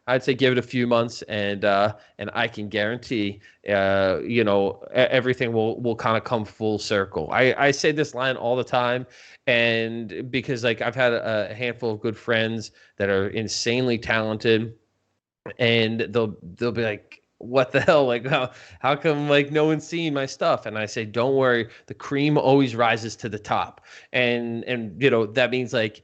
I'd say give it a few months, and I can guarantee everything will kind of come full circle. I say this line all the time, and because like I've had a handful of good friends that are insanely talented, and they'll be like, what the hell, like how come like no one's seeing my stuff? And I say, don't worry, the cream always rises to the top. And that means like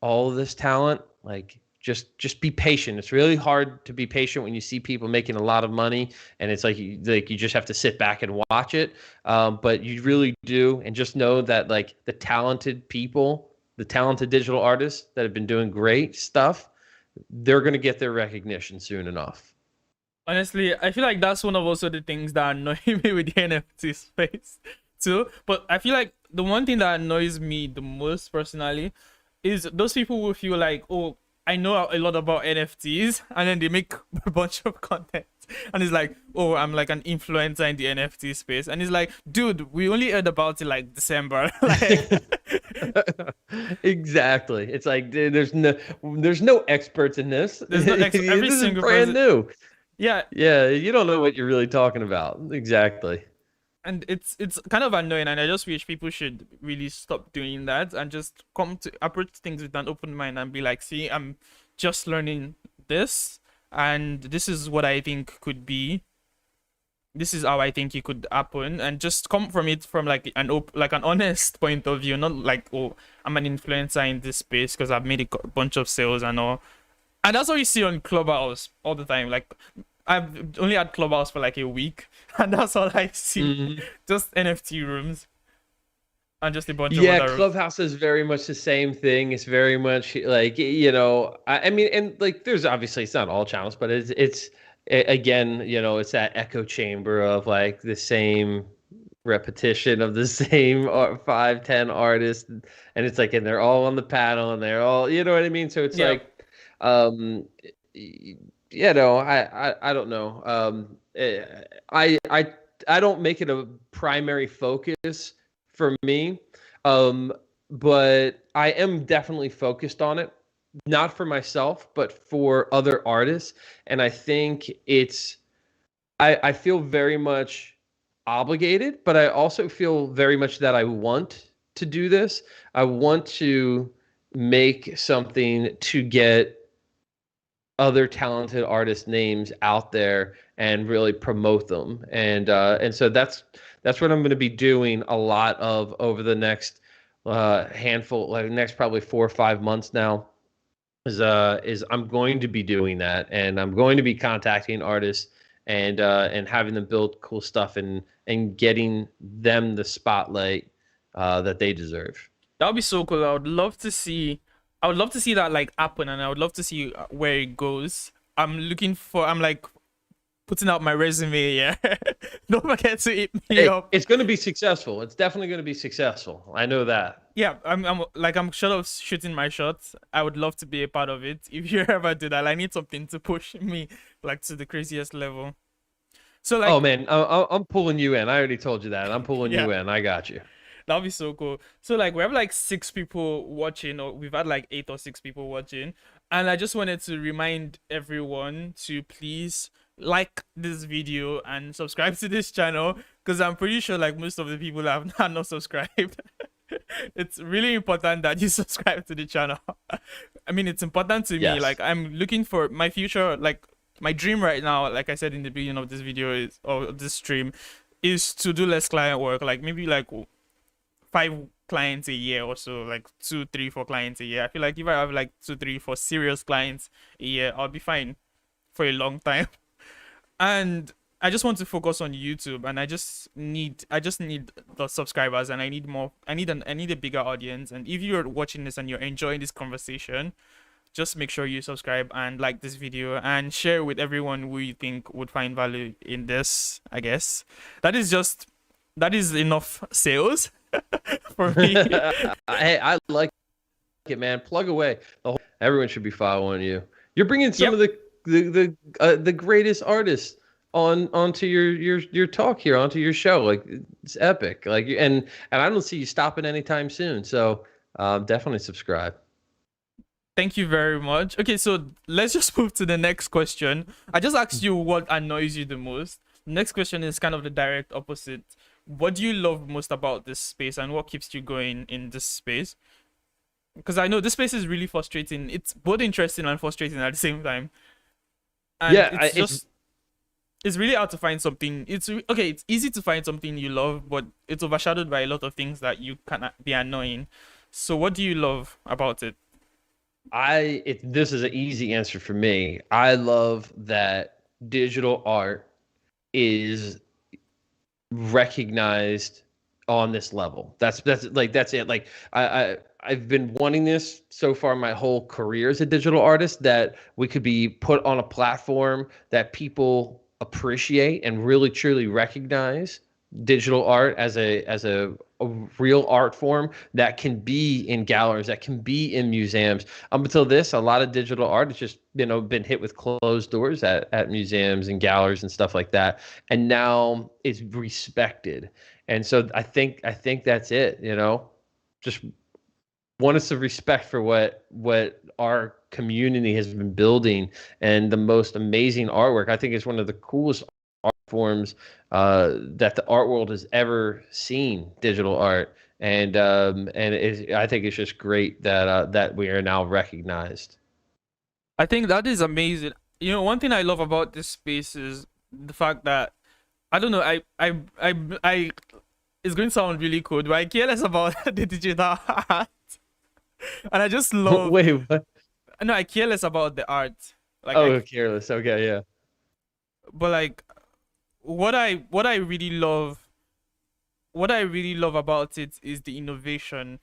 all of this talent, like just be patient. It's really hard to be patient when you see people making a lot of money, and it's like you just have to sit back and watch it. But you really do, and just know that like the talented people, the talented digital artists that have been doing great stuff, they're going to get their recognition soon enough. Honestly, I feel like that's one of also the things that annoy me with the NFT space too. But I feel like the one thing that annoys me the most personally is those people who feel like, oh, I know a lot about NFTs, and then they make a bunch of content, and it's like, oh, I'm like an influencer in the NFT space, and it's like, dude, we only heard about it like December. Like, Exactly. It's like, dude, there's no experts in this. there's no every This is single brand person. new. Yeah, Yeah, you don't know what you're really talking about. Exactly. and it's kind of annoying, and I just wish people should really stop doing that and just come to approach things with an open mind and be like, see, I'm just learning this, and this is what I think could be, this is how I think it could happen, and just come from it from like an honest point of view, not like, oh, I'm an influencer in this space because I've made a bunch of sales and all. And that's what you see on Clubhouse all the time. Like, I've only had Clubhouse for like a week, and that's all I see. Mhm. Just NFT rooms and just a bunch of Yeah, other rooms. Clubhouse is very much the same thing. It's very much like, I mean, and like there's obviously, it's not all channels, but again, it's that echo chamber of like the same repetition of the same 5, 10 artists, and it's like, and they're all on the panel, and they're all, you know what I mean? So it's Yeah. like, I don't know. I don't make it a primary focus for me. but I am definitely focused on it, not for myself, but for other artists. And I think I feel very much obligated, but I also feel very much that I want to do this. I want to make something to get other talented artist names out there and really promote them. And so that's what I'm going to be doing a lot of over the next handful, like next probably 4 or 5 months now. Is I'm going to be doing that, and I'm going to be contacting artists and having them build cool stuff and getting them the spotlight that they deserve. That would be so cool. I would love to see that like happen, and I would love to see where it goes. I'm like putting out my resume. Yeah, don't forget to hit me up. It's going to be successful. It's definitely going to be successful. I know that. Yeah, I'm short of shooting my shots. I would love to be a part of it. If you ever do that, I need something to push me like to the craziest level. So like, Oh man, I'm pulling you in. I already told you that. I'm pulling yeah, you in. I got you. that'll be so cool. So like we have like 6 people watching, or we've had like 8 or 6 people watching, and I just wanted to remind everyone to please like this video and subscribe to this channel, because I'm pretty sure like most of the people have not subscribed. It's really important that you subscribe to the channel. I mean, it's important to me. Yes. Like I'm looking for my future, like my dream right now, like I said in the beginning of this video is, or this stream, is to do less client work, like maybe like 5 clients a year or so, like 2, 3, 4 clients a year. I feel like if I have like 2, 3, 4 serious clients a year, I'll be fine for a long time. And I just want to focus on YouTube, and I just need the subscribers, and I need more. I need a bigger audience. And if you're watching this and you're enjoying this conversation, just make sure you subscribe and like this video and share with everyone who you think would find value in this. I guess that is enough sales for me. Hey, I like it, man. Plug away. Everyone should be following you. You're bringing some Yep. of the greatest artists onto your talk here, onto your show. Like it's epic. Like and I don't see you stopping anytime soon. So definitely subscribe. Thank you very much. Okay, so let's just move to the next question. I just asked you what annoys you the most. Next question is kind of the direct opposite. What do you love most about this space, and what keeps you going in this space? Because I know this space is really frustrating. It's both interesting and frustrating at the same time. And Yeah, it's really hard to find something. Okay, it's easy to find something you love, but it's overshadowed by a lot of things that you can be annoying. So what do you love about it? this is an easy answer for me. I love that digital art is recognized on this level. That's it. Like I've been wanting this so far my whole career as a digital artist, that we could be put on a platform that people appreciate and really truly recognize digital art as a real art form that can be in galleries, that can be in museums. Until this, a lot of digital art has just been hit with closed doors at museums and galleries and stuff like that, and now it's respected. And so I think that's it. Just want us to respect for what our community has been building, and the most amazing artwork. I think it's one of the coolest art forms that the art world has ever seen. Digital art, and I think it's just great that we are now recognized. I think that is amazing. You know, one thing I love about this space is the fact that I don't know. I it's going to sound really cool, but I care less about the digital art, and I just love. Wait, what? No, I care less about the art. Like, Oh, careless. Okay, yeah. but like, what I really love, what I really love about it is the innovation.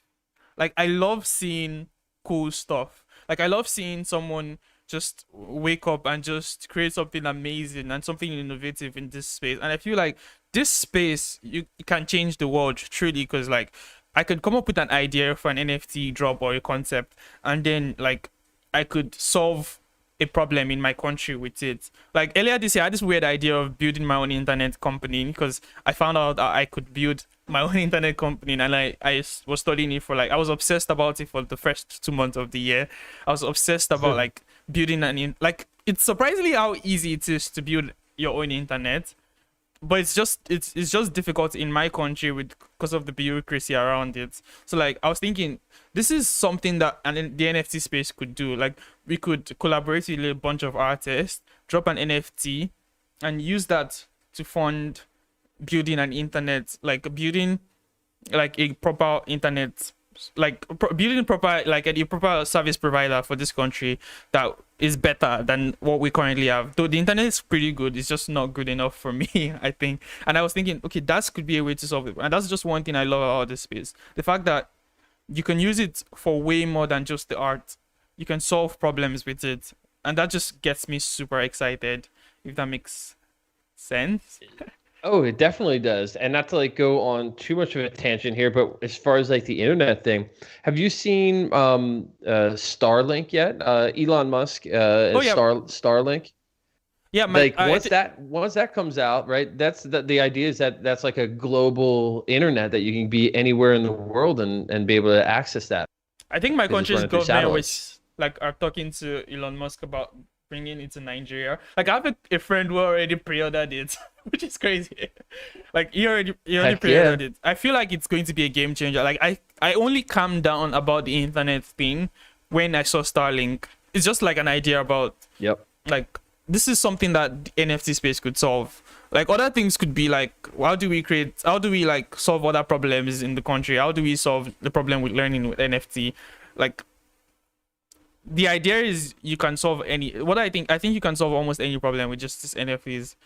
Like, I love seeing cool stuff. Like, I love seeing someone just wake up and just create something amazing and something innovative in this space. And I feel like this space, you can change the world truly, because like I could come up with an idea for an NFT drop or a concept, and then like I could solve a problem in my country with it. Like earlier this year, I had this weird idea of building my own internet company, because I found out that I could build my own internet company, and was studying it for like, I was obsessed about it for the first 2 months of the year. I was obsessed about like building like, it's surprisingly how easy it is to build your own internet, but it's just difficult in my country with because of the bureaucracy around it. So like, I was thinking this is something that the NFT space could do. Like, we could collaborate with a bunch of artists, drop an NFT, and use that to fund building an internet, like building like a proper internet, like building proper, like a proper service provider for this country that is better than what we currently have. Though the internet is pretty good, it's just not good enough for me, I think. And I was thinking, okay, that could be a way to solve it. And that's just one thing I love about this space: the fact that you can use it for way more than just the art. You can solve problems with it, and that just gets me super excited, if that makes sense. Oh, it definitely does. And not to like go on too much of a tangent here, but as far as like the internet thing, have you seen Starlink yet? Elon Musk Oh yeah. Starlink. Yeah, Like once that comes out, right? That's the idea is that that's like a global internet that you can be anywhere in the world and be able to access that. I think my 'Cause it's country's running through government satellites. was like are talking to Elon Musk about bringing it to Nigeria. Like, I have a friend who already pre-ordered it, which is crazy. Like, he already Heck yeah. pre-ordered it. I feel like it's going to be a game changer. Like, I only calmed down about the internet thing when I saw Starlink. It's just like an idea about Yep. like, this is something that the NFT space could solve. Like, other things could be like, how do we like solve other problems in the country? How do we solve the problem with learning with NFT? Like, the idea is you can solve I think you can solve almost any problem with just this NFTs.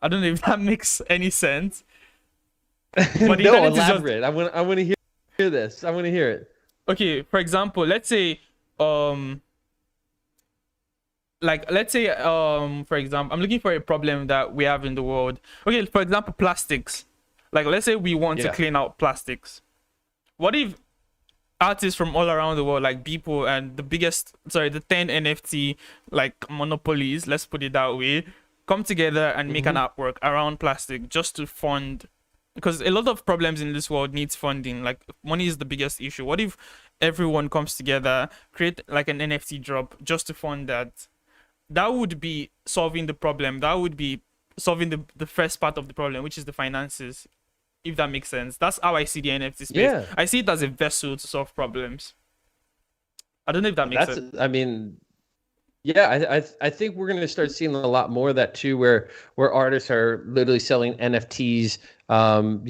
I don't know if that makes any sense. But the No, internet is just elaborate. I want to hear this. I want to hear it. okay. For example, um for example, I'm looking for a problem that we have in the world. Okay, for example, plastics. Like, let's say we want to Yeah. clean out plastics. What if artists from all around the world, like people and the 10 NFT like monopolies, let's put it that way, come together and make an Hmm. artwork around plastic just to fund, because a lot of problems in this world needs funding. Like, money is the biggest issue. What if everyone comes together, create like an NFT drop just to fund that? That would be solving the problem. That would be solving the first part of the problem, which is the finances, if that makes sense. That's how I see the NFT space. Yeah. I see it as a vessel to solve problems. I don't know if that makes That's sense. I mean, yeah, I think we're going to start seeing a lot more of that too, where artists are literally selling NFTs, and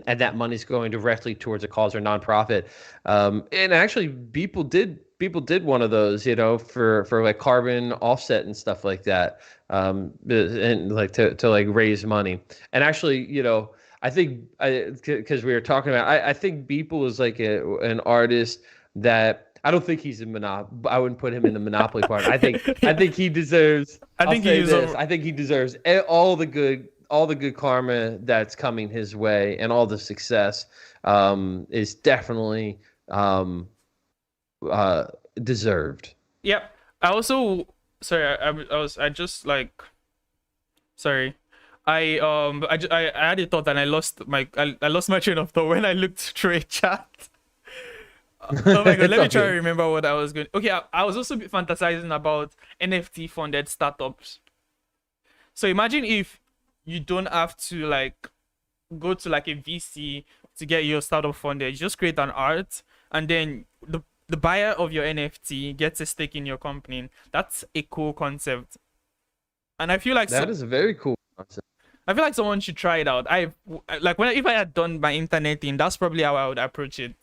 that money's going directly towards a cause or nonprofit. And actually, people did one of those, for like carbon offset and stuff like that, and like to like raise money. And actually, I think because we were talking about, I think Beeple is like an artist that. I don't think he's a I wouldn't put him in the monopoly part. I think he deserves. I I'll think say he is this. I think he deserves all the good karma that's coming his way, and all the success is definitely deserved. Yep. I also, sorry, I just like, sorry. I had a thought and I lost my train of thought when I looked through a chat. Oh my god, It's let me all try to good. remember what I was going. Okay, I was also fantasizing about NFT funded startups. So imagine if you don't have to like go to like a VC to get your startup funded. You just create an art, and then the buyer of your NFT gets a stake in your company. That's a cool concept, and That is a very cool concept. I feel like someone should try it out. If I had done my internet thing, that's probably how I would approach it.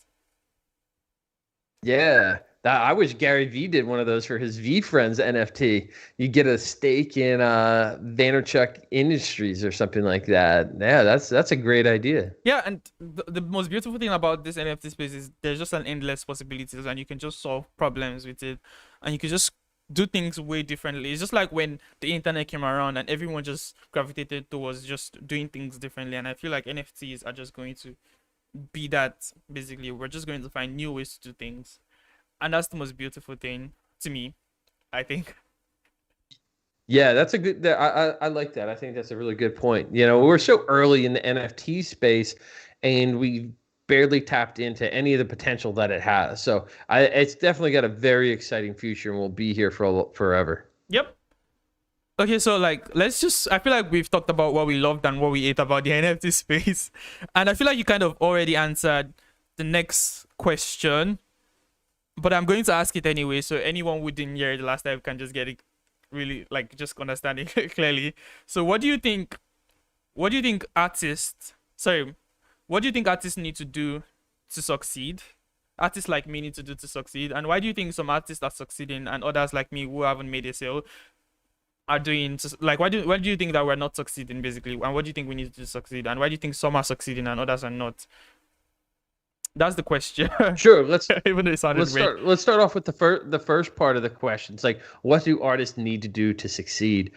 Yeah, I wish Gary V did one of those for his V Friends NFT. You get a stake in Vaynerchuk Industries or something like that. Yeah, that's a great idea. Yeah, and the most beautiful thing about this NFT space is there's just an endless possibilities, and you can just solve problems with it, and you can just do things way differently. It's just like when the internet came around and everyone just gravitated towards just doing things differently. And I feel like NFTs are just going to be that. Basically, we're just going to find new ways to do things, and that's the most beautiful thing to me, I think. Yeah, that's a good. I like that. I think that's a really good point. You know, we're so early in the NFT space, and we barely tapped into any of the potential that it has. So it's definitely got a very exciting future, and will be here for forever. Yep. Okay, so like let's just I feel like we've talked about what we loved and what we ate about the NFT space. And I feel like you kind of already answered the next question, but I'm going to ask it anyway, so anyone who didn't hear it the last time can just get it really like just understand it clearly. So what do you think artists sorry, what do you think artists need to do to succeed? Artists like me need to do to succeed, and why do you think some artists are succeeding and others like me who haven't made a sale are doing like why do you think that we're not succeeding basically, and what do you think we need to succeed, and why do you think some are succeeding and others are not? That's the question. Sure. Even though it sounded weird. Let's start off with the first part of the question. It's like, what do artists need to do to succeed?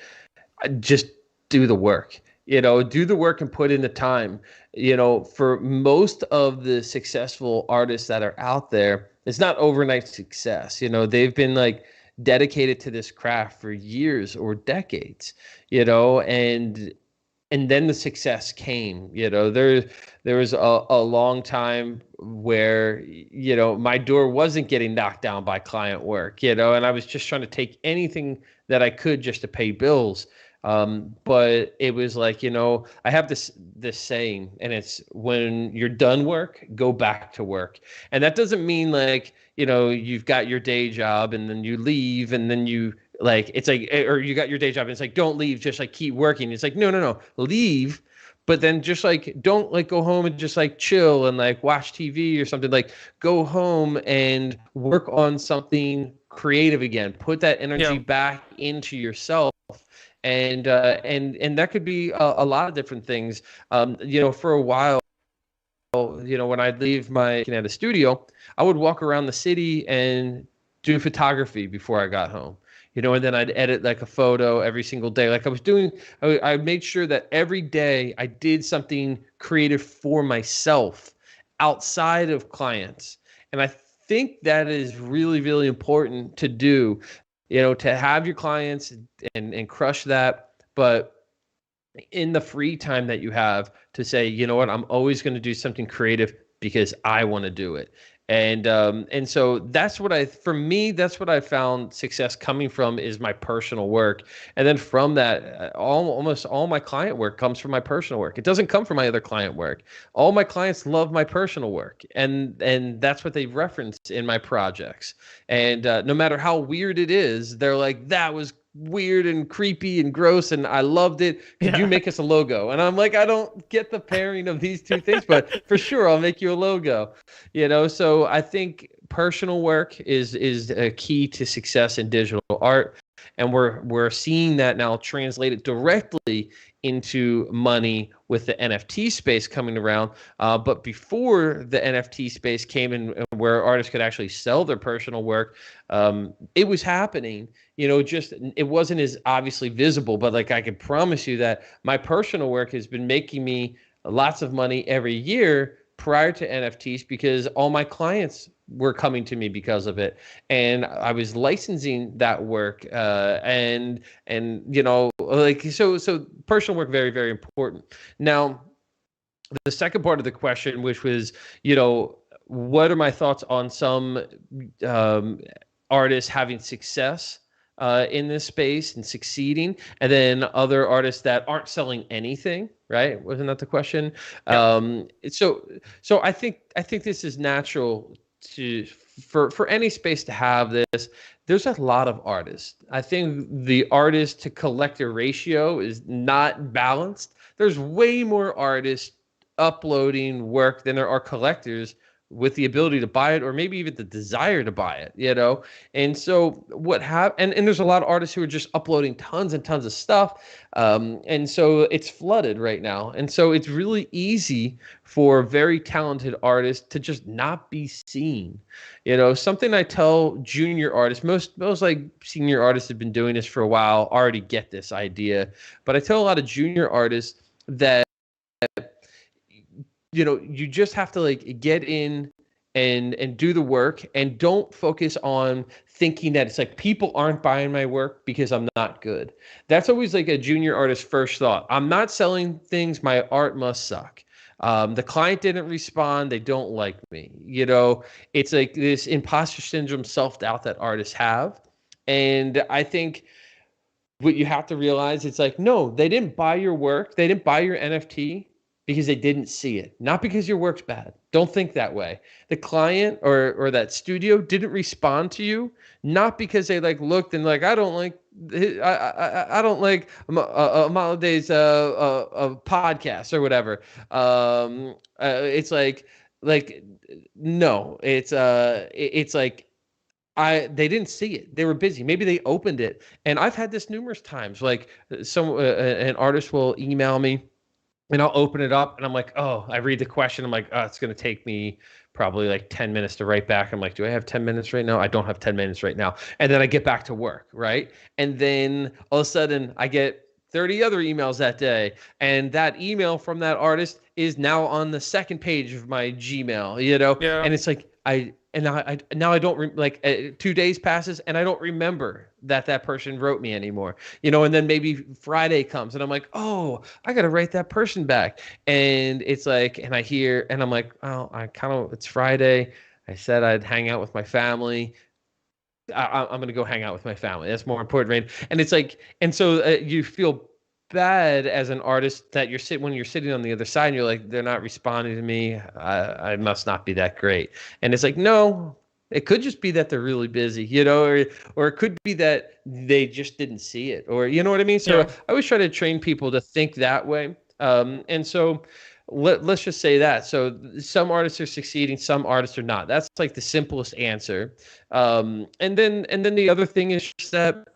Just do the work. You know, do the work and put in the time. You know, for most of the successful artists that are out there, it's not overnight success. You know, they've been like dedicated to this craft for years or decades. You know, and then the success came. You know, there was a long time where, you know, my door wasn't getting knocked down by client work, you know, and I was just trying to take anything that I could just to pay bills. But it was like, you know, I have this saying, and it's, when you're done work, go back to work. And that doesn't mean like, you know, you've got your day job and then you leave and then you like, it's like, or you got your day job and it's like, don't leave, just like keep working. It's like, no, leave. But then just like, don't like go home and just like chill and like watch TV or something. Like, go home and work on something creative again. Put that energy back into yourself. And that could be a lot of different things. You know, for a while, you know, when I'd leave my at a studio, I would walk around the city and do photography before I got home. You know, and then I'd edit like a photo every single day. Like I was doing, I made sure that every day I did something creative for myself outside of clients. And I think that is really, really important to do, you know, to have your clients and crush that. But in the free time that you have, to say, you know what, I'm always going to do something creative because I want to do it. And so that's what for me, that's what I found success coming from, is my personal work. And then from that, almost all my client work comes from my personal work. It doesn't come from my other client work. All my clients love my personal work, and that's what they reference in my projects. And no matter how weird it is, they're like, that was weird and creepy and gross and I loved it. Could you make us a logo? And I'm like, I don't get the pairing of these two things, but for sure I'll make you a logo. You know, so I think personal work is a key to success in digital art, and we're seeing that now translated directly into money with the NFT space coming around. But before the NFT space came in, where artists could actually sell their personal work, it was happening. You know, just it wasn't as obviously visible, but like I can promise you that my personal work has been making me lots of money every year prior to NFTs, because all my clients were coming to me because of it, and I was licensing that work, and you know, like, so personal work, very, very important. Now, the second part of the question, which was, you know, what are my thoughts on some artists having success in this space and succeeding, and then other artists that aren't selling anything, right? Wasn't that the question? So I think this is natural for any space to have this. There's a lot of artists. I think the artist to collector ratio is not balanced. There's way more artists uploading work than there are collectors with the ability to buy it, or maybe even the desire to buy it, you know? And so and there's a lot of artists who are just uploading tons and tons of stuff. And so it's flooded right now. And so it's really easy for very talented artists to just not be seen. You know, something I tell junior artists, most like senior artists have been doing this for a while, already get this idea. But I tell a lot of junior artists that, you know, you just have to like get in and do the work, and don't focus on thinking that it's like people aren't buying my work because I'm not good. That's always like a junior artist's first thought. I'm not selling things, my art must suck. The client didn't respond, they don't like me. It's like this imposter syndrome, self-doubt that artists have. And I think what you have to realize, it's like, no, they didn't buy your work, they didn't buy your NFT because they didn't see it, not because your work's bad. Don't think that way. The client or that studio didn't respond to you, not because they like looked and like, I don't like Omalide's podcast or whatever. It's like no, it's like, they didn't see it. They were busy. Maybe they opened it. And I've had this numerous times. Like an artist will email me, and I'll open it up, and I'm like, oh, I read the question. I'm like, oh, it's going to take me probably like 10 minutes to write back. I'm like, do I have 10 minutes right now? I don't have 10 minutes right now. And then I get back to work, right? And then all of a sudden I get 30 other emails that day. And that email from that artist is now on the second page of my Gmail, Yeah. And it's like, now I don't 2 days passes and I don't remember that person wrote me anymore, and then maybe Friday comes and I'm like, oh, I got to write that person back. And it's like, and I hear, and I'm like, oh, it's Friday. I said I'd hang out with my family. I'm going to go hang out with my family. That's more important, right? And it's like, and so you feel bad as an artist that when you're sitting on the other side and you're like, they're not responding to me. I must not be that great. And it's like, no, it could just be that they're really busy, or it could be that they just didn't see it, or you know what I mean? So yeah. I always try to train people to think that way. And so let's just say that. So some artists are succeeding, some artists are not. That's like the simplest answer. And then the other thing is just that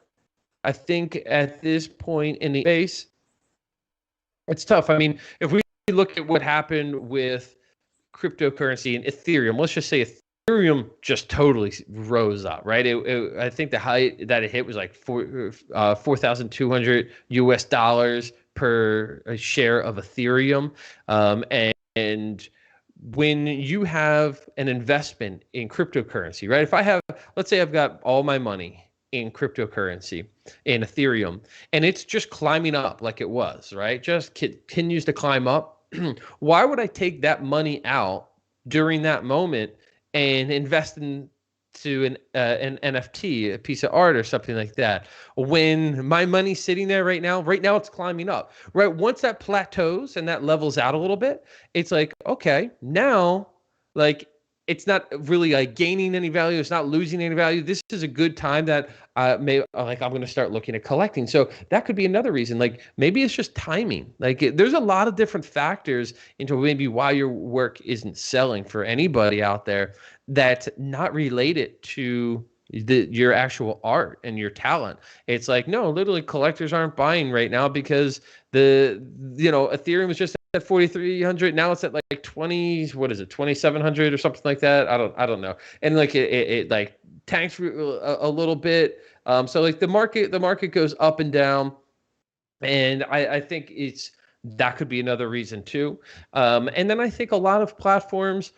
I think at this point in the space, it's tough. I mean, if we look at what happened with cryptocurrency and Ethereum, let's just say Ethereum just totally rose up, right? I think the height that it hit was like $4,200 US per share of Ethereum. And when you have an investment in cryptocurrency, right? Let's say I've got all my money in cryptocurrency, in Ethereum, and it's just climbing up like it was, right? Just continues to climb up. Why would I take that money out during that moment and invest into an NFT, a piece of art or something like that, when my money's sitting there right now it's climbing up, right? Once that plateaus and that levels out a little bit, it's like, okay, now, like, it's not really like gaining any value. It's not losing any value. This is a good time that I'm going to start looking at collecting. So that could be another reason. Like maybe it's just timing. Like there's a lot of different factors into maybe why your work isn't selling for anybody out there that's not related to your actual art and your talent. It's like, no, literally collectors aren't buying right now because Ethereum is just at 4,300. Now it's at like 2,700 or something like that. I don't know. And like it like tanks a little bit. So like the market goes up and down, and I think that could be another reason too. And then I think a lot of platforms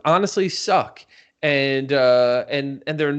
honestly suck, and they're